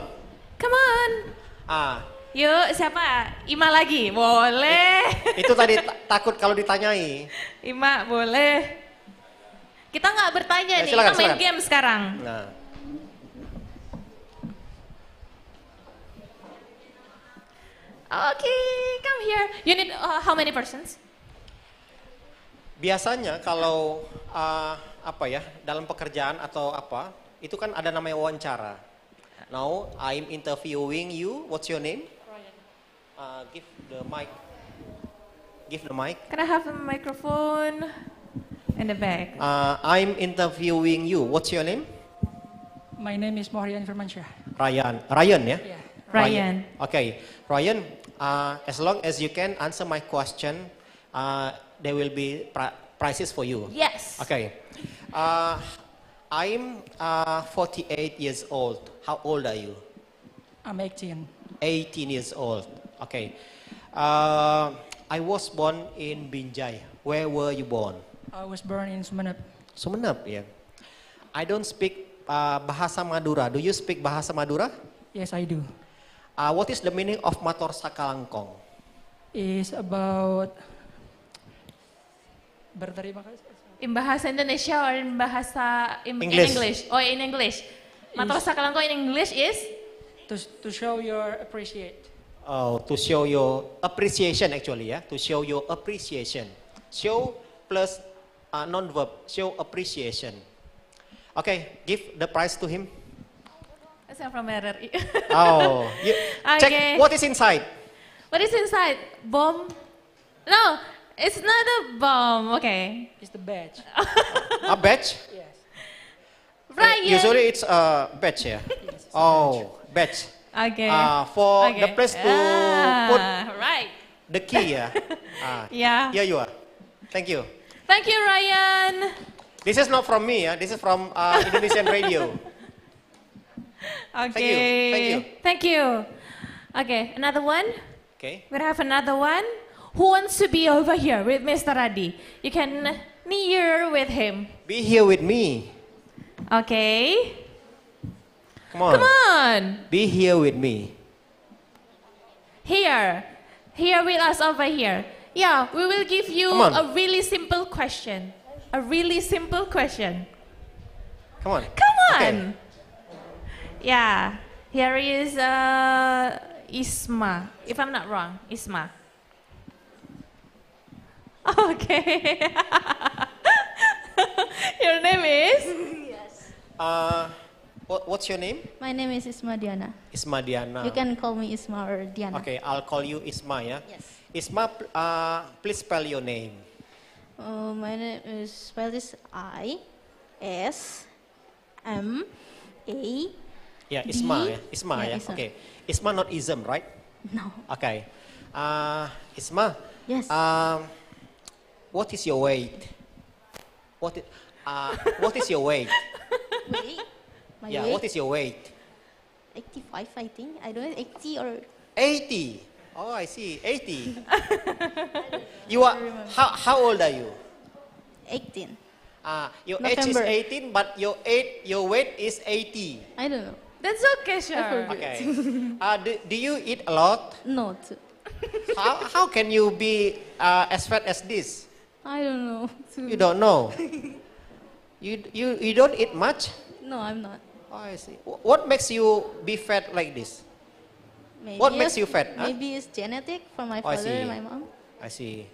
Speaker 6: Yuk, siapa? Ima lagi? Boleh.
Speaker 7: Itu tadi takut kalau ditanyai.
Speaker 6: Ima, boleh. Kita nggak bertanya nih,
Speaker 7: silakan,
Speaker 6: kita main
Speaker 7: silakan.
Speaker 6: game sekarang.
Speaker 7: Nah.
Speaker 6: Okay, come here. You need how many persons?
Speaker 7: Biasanya kalau apa ya, dalam pekerjaan atau apa, itu kan ada namanya wawancara. Now I'm interviewing you. What's your name? Give the mic. Give the mic.
Speaker 6: Can I have a microphone in the back?
Speaker 7: I'm interviewing you. What's your name?
Speaker 9: My name is Mohrian Firmansyah.
Speaker 7: Ryan. Ryan ya?
Speaker 9: Yeah.
Speaker 6: Ryan.
Speaker 7: Okay, Ryan. As long as you can answer my question, there will be prizes for you.
Speaker 6: Yes.
Speaker 7: Okay. I'm 48 years old. How old are you?
Speaker 9: I'm 18.
Speaker 7: 18 years old. Okay. I was born in Binjai. Where were you born?
Speaker 9: I was born in Sumeneb.
Speaker 7: Sumeneb, yeah. I don't speak Bahasa Madura. Do you speak Bahasa Madura?
Speaker 9: Yes, I do.
Speaker 7: What is the meaning of Mator Sakalangkong?
Speaker 9: Is about berterima kasih.
Speaker 6: In bahasa Indonesia or in bahasa
Speaker 7: English.
Speaker 6: in English? Oh, in English. Mator sakalangko in English is?
Speaker 9: To show your appreciate.
Speaker 7: Oh, to show your appreciation actually, yeah. To show your appreciation. Show plus non-verb. Show appreciation. Okay, give the prize to him.
Speaker 6: I'm from RRI.
Speaker 7: Oh, check
Speaker 6: Okay.
Speaker 7: what is inside.
Speaker 6: What is inside? Bomb? No, it's not a bomb. Okay.
Speaker 9: It's the badge.
Speaker 7: A badge?
Speaker 9: Yes.
Speaker 6: Ryan.
Speaker 7: Usually it's a badge, yeah. Oh, badge.
Speaker 6: Okay.
Speaker 7: For
Speaker 6: Okay.
Speaker 7: the place to put
Speaker 6: right.
Speaker 7: the key, yeah.
Speaker 6: Yeah.
Speaker 7: Here you are. Thank you.
Speaker 6: Thank you, Ryan.
Speaker 7: This is not from me, yeah. This is from Indonesian Radio.
Speaker 6: Okay.
Speaker 7: Thank you.
Speaker 6: Thank you. Okay, another one.
Speaker 7: Okay.
Speaker 6: We have another one. Who wants to be over here with Mr. Adi? You can near with him.
Speaker 7: Be here with me.
Speaker 6: Okay.
Speaker 7: Come on.
Speaker 6: Come on.
Speaker 7: Be here with me.
Speaker 6: Here. Here with us over here. Yeah, we will give you
Speaker 7: Come on.
Speaker 6: a really simple question. A really simple question.
Speaker 7: Come on.
Speaker 6: Come on.
Speaker 7: Okay.
Speaker 6: Yeah. Here is Isma. If I'm not wrong, Isma. Okay. Your name is?
Speaker 7: What's your name?
Speaker 8: My name is Isma Diana.
Speaker 7: Isma Diana.
Speaker 8: You can call me Isma or Diana.
Speaker 7: Okay, I'll call you Isma, yeah?
Speaker 8: Yes.
Speaker 7: Isma, please spell your name.
Speaker 8: My name is spelled is I-S-M-A.
Speaker 7: Yeah, Isma,
Speaker 8: D?
Speaker 7: yeah? Isma,
Speaker 8: Yeah,
Speaker 7: yeah?
Speaker 8: Isma.
Speaker 7: Okay. Isma, not ism, right?
Speaker 8: No.
Speaker 7: Okay. Isma.
Speaker 8: Yes.
Speaker 7: What is your weight? What is your weight?
Speaker 8: Wait. My
Speaker 7: Yeah,
Speaker 8: weight?
Speaker 7: what is your weight?
Speaker 8: 85, I think. I don't know, 80 or
Speaker 7: 80. Oh, I see. 80. You are, how old are you?
Speaker 8: 18.
Speaker 7: Your age is
Speaker 8: November.
Speaker 7: 18, but your weight is 80.
Speaker 8: I don't know.
Speaker 6: That's okay, sure.
Speaker 7: Okay. Do you eat a lot?
Speaker 8: No.
Speaker 7: How can you be as fat as this?
Speaker 8: I don't know.
Speaker 7: You don't know. You don't eat much?
Speaker 8: No, I'm not.
Speaker 7: Oh, I see. What makes you be fat like this?
Speaker 8: Maybe
Speaker 7: What makes you fat? Huh?
Speaker 8: Maybe it's genetic from my
Speaker 7: Oh, I
Speaker 8: father
Speaker 7: see.
Speaker 8: and my mom.
Speaker 7: I see.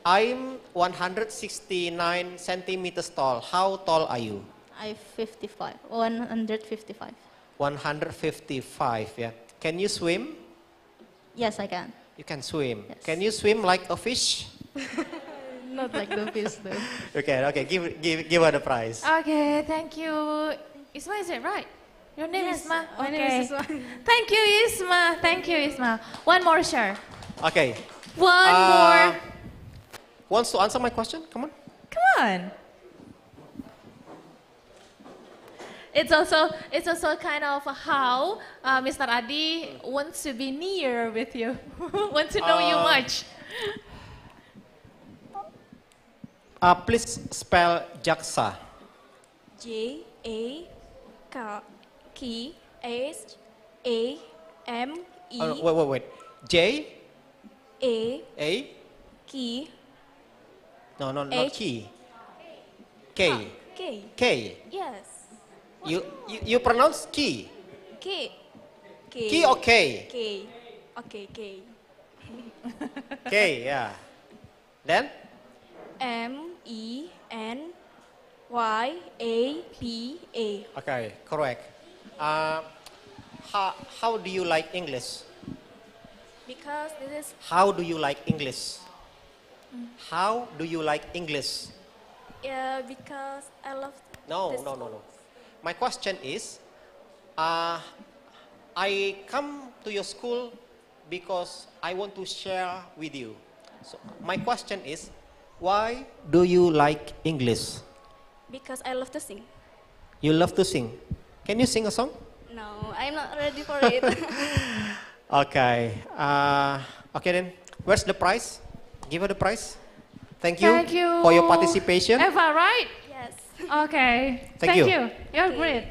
Speaker 7: I'm 169 centimeters tall. How tall are you?
Speaker 8: I'm 55. 155.
Speaker 7: 155, yeah. Can you swim?
Speaker 8: Yes, I can.
Speaker 7: You can swim.
Speaker 8: Yes.
Speaker 7: Can you swim like a fish?
Speaker 8: Not like the fish though.
Speaker 7: Okay, give her the prize.
Speaker 6: Okay, thank you. Isma, is it right? Your name
Speaker 8: Yes,
Speaker 6: is Isma?
Speaker 8: my
Speaker 6: Okay.
Speaker 8: name is Isma.
Speaker 6: Thank you, Isma. Thank you, Isma. One more, sure.
Speaker 7: Okay.
Speaker 6: One more.
Speaker 7: Wants to answer my question? Come on.
Speaker 6: Come on. It's also kind of how Mr. Adi wants to be near with you, wants to know you much.
Speaker 7: Please spell Jaksa.
Speaker 1: J-A-K-S A M E.
Speaker 7: Wait. J
Speaker 1: A
Speaker 7: key. No, not
Speaker 1: H.
Speaker 7: key. K.
Speaker 1: K.
Speaker 7: K.
Speaker 1: Yes.
Speaker 7: You pronounce key.
Speaker 1: K. K.
Speaker 7: Key or K?
Speaker 1: K. Okay, K.
Speaker 7: K, yeah. Then?
Speaker 1: M E N Y A P A.
Speaker 7: Okay, correct. How do you like English?
Speaker 1: Because this is
Speaker 7: How do you like English? How do you like English?
Speaker 1: because I love
Speaker 7: No.
Speaker 1: this.
Speaker 7: My question is, I come to your school because I want to share with you. So my question is, why do you like English?
Speaker 1: Because I love to sing.
Speaker 7: You love to sing. Can you sing a song?
Speaker 1: No, I'm not ready for it.
Speaker 7: Okay. Okay then. Where's the prize? Give her the prize. Thank you for your participation.
Speaker 6: Eva, right?
Speaker 1: Yes.
Speaker 6: Okay.
Speaker 7: Thank you.
Speaker 6: You're great.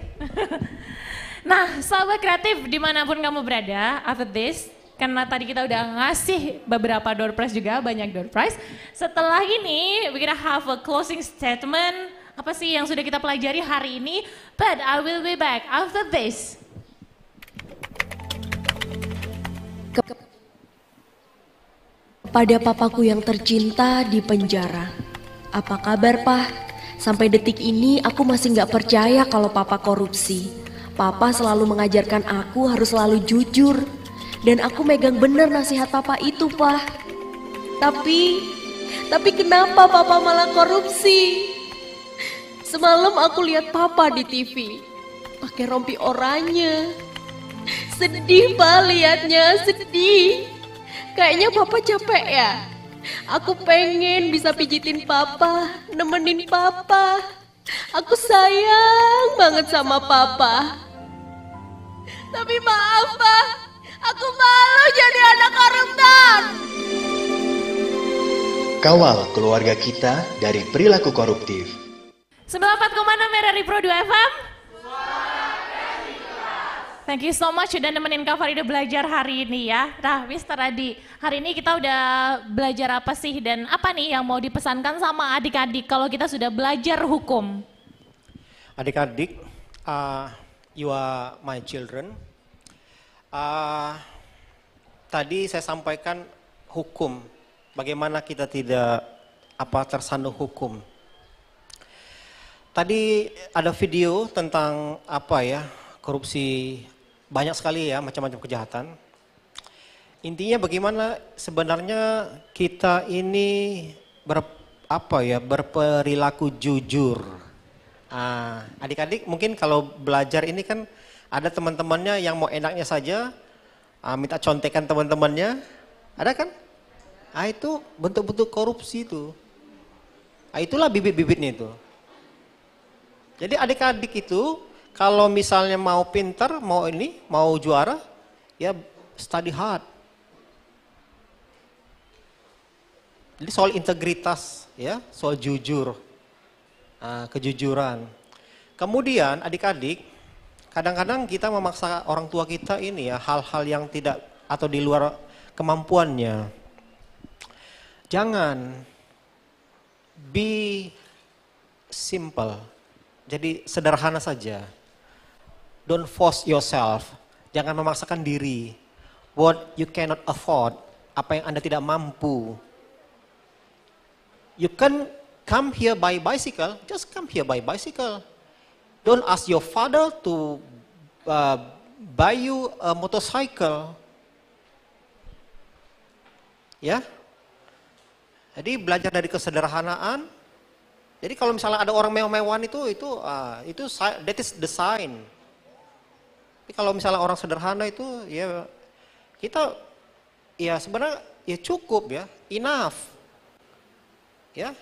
Speaker 6: Nah, sahabat kreatif dimanapun kamu berada, after this, karena tadi kita udah ngasih beberapa door prize juga, banyak door prize. Setelah ini, we gonna have a closing statement. Apa sih yang sudah kita pelajari hari ini? But I will be back after this.
Speaker 11: Pada papaku yang tercinta di penjara. Apa kabar, Pak? Sampai detik ini aku masih nggak percaya kalau papa korupsi. Papa selalu mengajarkan aku harus selalu jujur. Dan aku megang bener nasihat papa itu, Pak. Tapi kenapa papa malah korupsi? Semalam aku lihat papa di TV. Pakai rompi oranye. Sedih, Pak, liatnya, sedih. Kayaknya papa capek ya. Aku pengen bisa pijitin papa, nemenin papa. Aku sayang banget sama papa. Tapi maaf, Pak, aku malu jadi anak koruptor.
Speaker 12: Kawal keluarga kita dari perilaku koruptif.
Speaker 6: 94,6 RRI Pro 2 FM. Thank you so much udah nemenin Kak Farida belajar hari ini ya. Nah, Mr. Adi, hari ini kita udah belajar apa sih dan apa nih yang mau dipesankan sama adik-adik kalau kita sudah belajar hukum?
Speaker 7: Adik-adik, you are my children. Tadi saya sampaikan hukum, bagaimana kita tidak tersandung hukum. Tadi ada video tentang korupsi, banyak sekali ya macam-macam kejahatan. Intinya bagaimana sebenarnya kita ini berperilaku jujur. Adik-adik mungkin kalau belajar ini kan ada teman-temannya yang mau enaknya saja minta contekan teman-temannya, ada kan? Itu bentuk-bentuk korupsi itu. Itulah bibit-bibitnya itu. Jadi adik-adik itu kalau misalnya mau pintar, mau juara, ya study hard. Jadi soal integritas, ya, soal jujur, kejujuran. Kemudian adik-adik, kadang-kadang kita memaksa orang tua kita ini ya hal-hal yang tidak atau di luar kemampuannya. Jangan, be simple. Jadi sederhana saja. Don't force yourself. Jangan memaksakan diri. What you cannot afford, apa yang Anda tidak mampu. You can come here by bicycle, just come here by bicycle. Don't ask your father to buy you a motorcycle. Ya. Jadi belajar dari kesederhanaan. Jadi kalau misalnya ada orang mewah-mewahan itu that is the sign. Tapi kalau misalnya orang sederhana itu ya kita ya sebenarnya ya cukup ya, enough. Ya.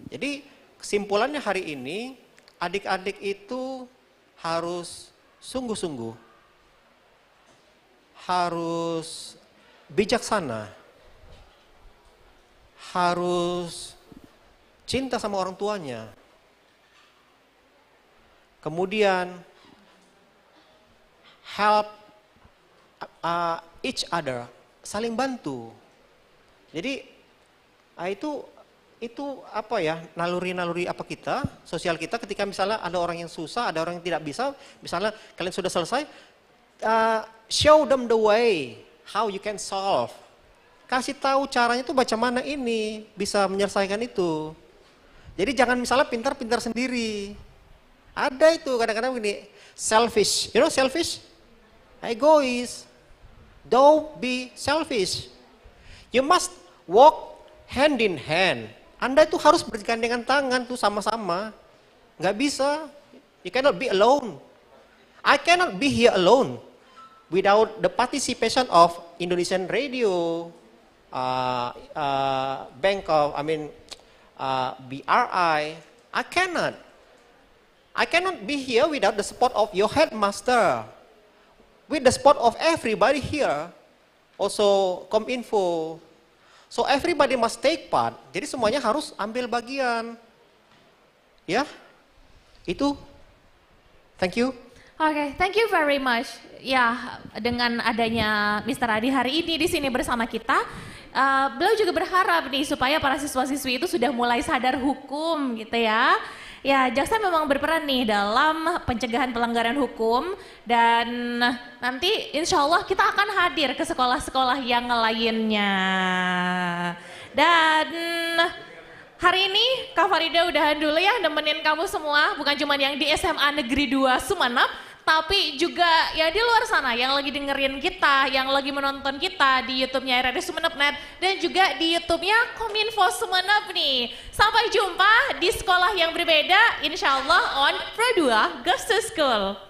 Speaker 7: Jadi kesimpulannya hari ini adik-adik itu harus sungguh-sungguh, harus bijaksana, harus cinta sama orang tuanya. Kemudian help each other, saling bantu. Jadi itu apa ya, naluri-naluri apa kita, sosial kita ketika misalnya ada orang yang susah, ada orang yang tidak bisa, misalnya kalian sudah selesai, show them the way, how you can solve. Kasih tahu caranya tuh baca mana ini, bisa menyelesaikan itu. Jadi jangan misalnya pintar-pintar sendiri. Ada itu kadang-kadang gini, selfish, you know selfish? Egois. Don't be selfish. You must walk hand in hand. Anda itu harus bergandengan tangan tuh sama-sama. Nggak bisa. You cannot be alone. I cannot be here alone without the participation of Indonesian Radio, BRI. I cannot be here without the support of your headmaster, with the support of everybody here, also Kominfo. So everybody must take part. Jadi semuanya harus ambil bagian. Ya, itu. Thank you.
Speaker 6: Oke, thank you very much. Ya, dengan adanya Mr. Adi hari ini di sini bersama kita, beliau juga berharap nih supaya para siswa-siswi itu sudah mulai sadar hukum gitu ya. Ya, jaksa memang berperan nih dalam pencegahan pelanggaran hukum dan nanti insya Allah kita akan hadir ke sekolah-sekolah yang lainnya. Dan hari ini Kak Farida udahan dulu ya nemenin kamu semua, bukan cuma yang di SMA Negeri 2 Sumeneb, tapi juga ya di luar sana yang lagi dengerin kita, yang lagi menonton kita di YouTube-nya RRI Sumeneb.net dan juga di YouTube-nya Kominfo Sumeneb nih. Sampai jumpa di sekolah yang berbeda, insya Allah on Pro 2 Goes to School.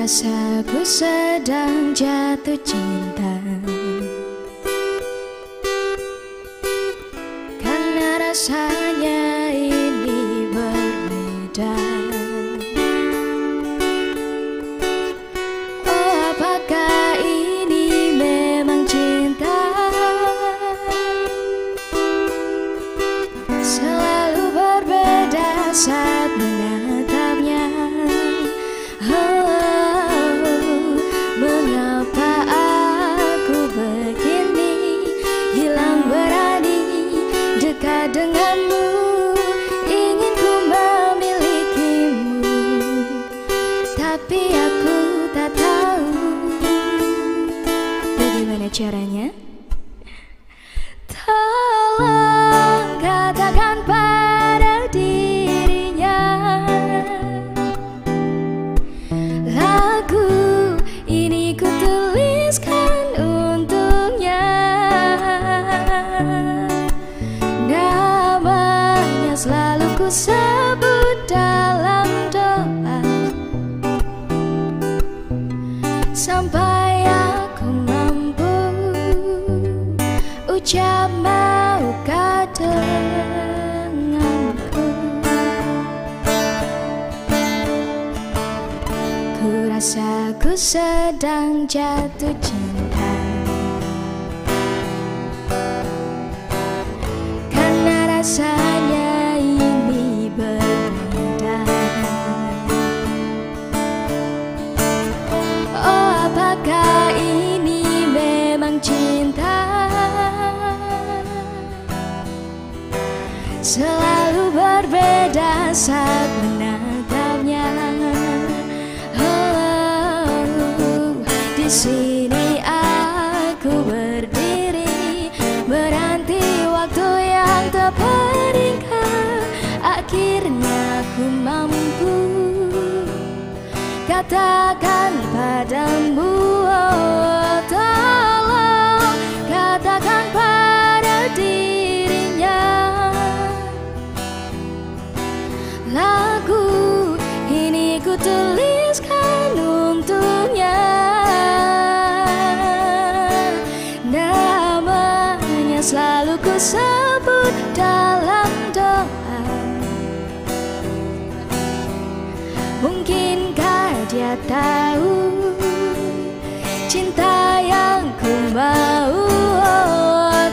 Speaker 2: Rasa ku sedang jatuh cinta karena rasanya ini berbeda. Oh, apakah ini memang cinta? Selalu berbeda saat menatapnya. Denganmu ingin ku memilikimu, tapi aku tak tahu bagaimana caranya. Tolong katakan pada dirinya, lagu ini ku tuliskan untuknya. Selalu ku sebut dalam doa sampai aku mampu ucap maukah denganku. Ku rasa ku sedang jatuh cinta karena rasanya cinta. Selalu berbeda saat menatapnya. Oh, di sini aku berdiri menanti waktu yang terperingkat. Akhirnya aku mampu katakan padamu, oh, tolong katakan pada dirinya, lagu ini ku tuliskan untuknya. Namanya selalu ku sebut tahu cinta yang ku mau.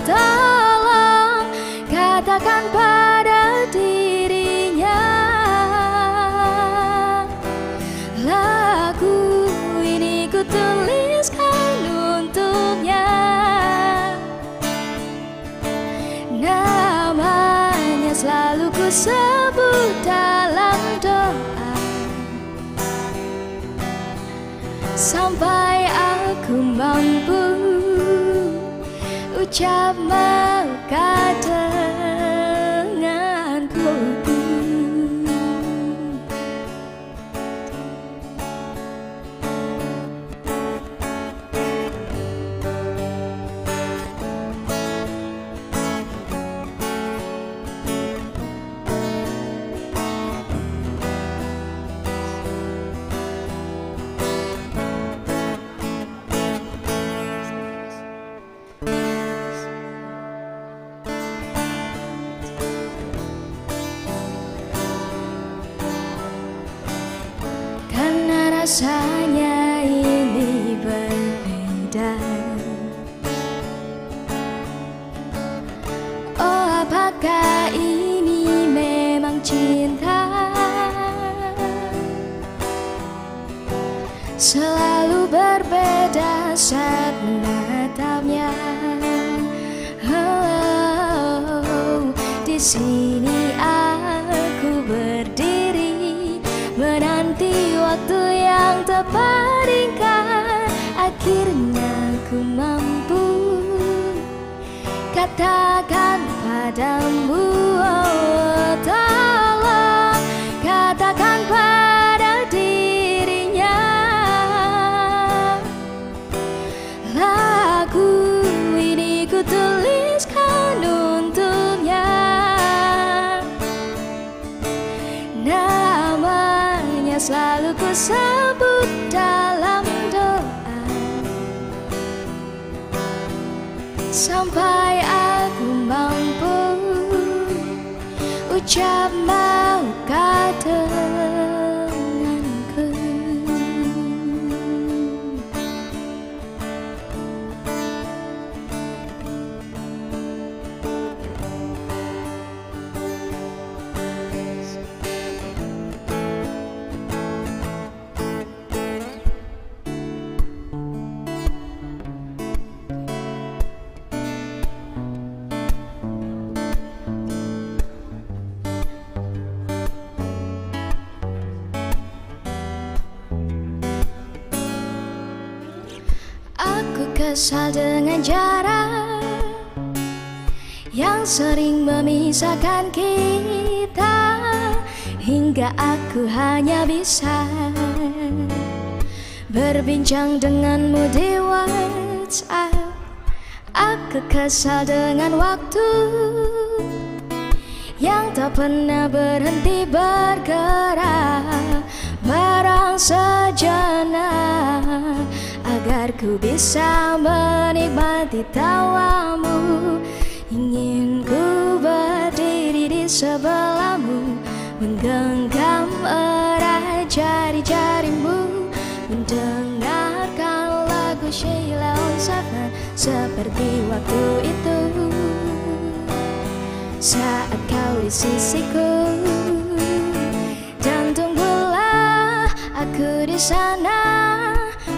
Speaker 2: Tolong katakan pada dirinya, lagu ini ku tuliskan untuknya. Namanya selalu ku sebut dalam doa, sampai aku mampu ucap maukah denganku. Rasanya ini berbeda. Oh, apakah ini memang cinta? Selalu berbeda saat menatapnya. Oh, di sini aku berdiri menanti waktu yang tepat hingga akhirnya ku mampu katakan padamu. Oh, tolong katakan pada dirinya, lagu ini ku tuliskan untuknya. Namanya selalu ku sebut dalam doa, sampai aku mampu ucap maukah denganku. Aku kesal dengan jarak yang sering memisahkan kita, hingga aku hanya bisa berbincang denganmu di WhatsApp. Aku kesal dengan waktu yang tak pernah berhenti bergerak, barang sejenak agar ku bisa menikmati tawamu. Ingin ku berdiri di sebelahmu, menggenggam erat jari-jarimu, mendengarkan lagu Sheila on Seven seperti waktu itu saat kau di sisiku. Dan tunggulah aku di sana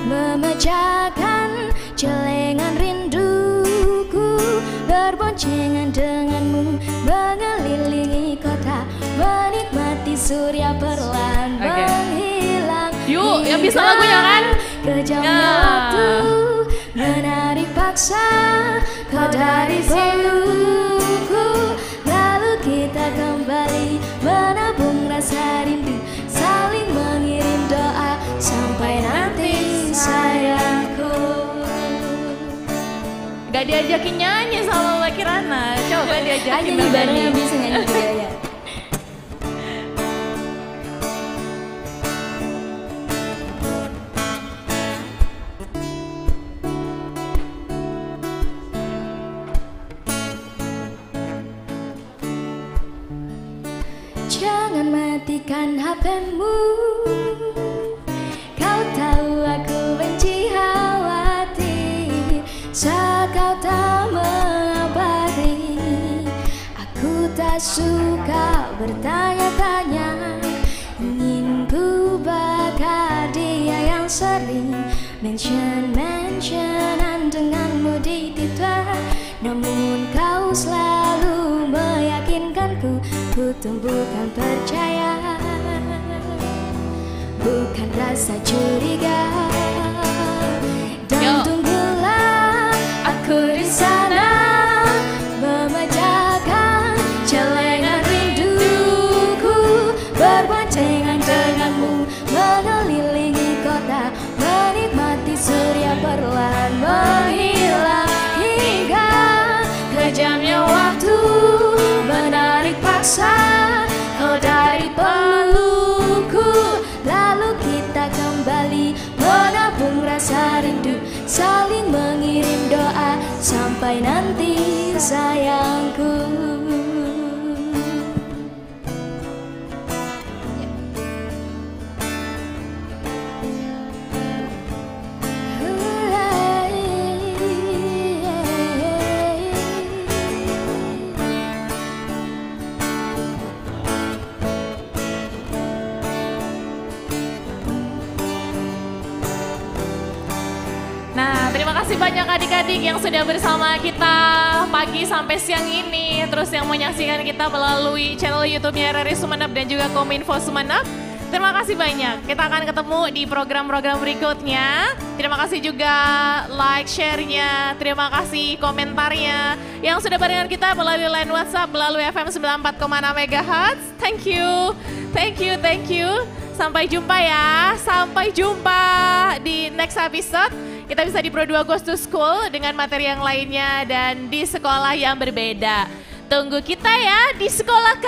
Speaker 2: memecahkan celengan rinduku, berboncengan denganmu mengelilingi kota, menikmati surya perlahan menghilang.
Speaker 6: Yuk, yang bisa lagunya kan?
Speaker 2: Kejamnya waktu menarik paksa kau dari pelukku, lalu kita kembali menabung rasa rindu, saling mengirim doa sampai nanti sayangku.
Speaker 6: Gak diajakin nyanyi sama Mbak Kirana, coba diajakin
Speaker 2: nyanyi bareng yang bisa nyanyi juga ya. Jangan matikan HP-mu, kau saat kau tak mengabari. Aku tak suka bertanya-tanya, ingin ku bakar dia yang sering mention-mentionan denganmu di Twitter. Namun kau selalu meyakinkanku, ku tumbuhkan percaya, bukan rasa curiga. Dan tunggulah aku di sana, memecahkan celengan rinduku, berboncengan denganmu, mengelilingi kota, menikmati surya perlahan menghilang, hingga kejamnya waktu menarik paksa kau dari pelukku. Lalu kita kembali menabung rasa rindu, saling mengirim doa sampai nanti sayangku.
Speaker 6: Nah, terima kasih banyak adik-adik yang sudah bersama kita pagi sampai siang ini. Terus yang menyaksikan kita melalui channel YouTube-nya RRI Sumeneb dan juga Kominfo Sumeneb. Terima kasih banyak. Kita akan ketemu di program-program berikutnya. Terima kasih juga like, share-nya. Terima kasih komentarnya. Yang sudah barengan kita melalui line WhatsApp, melalui FM 94,6 MHz. Thank you. Thank you, thank you. Sampai jumpa ya. Sampai jumpa di next episode. Kita bisa di Pro 2 Goes to School dengan materi yang lainnya dan di sekolah yang berbeda. Tunggu kita ya di sekolah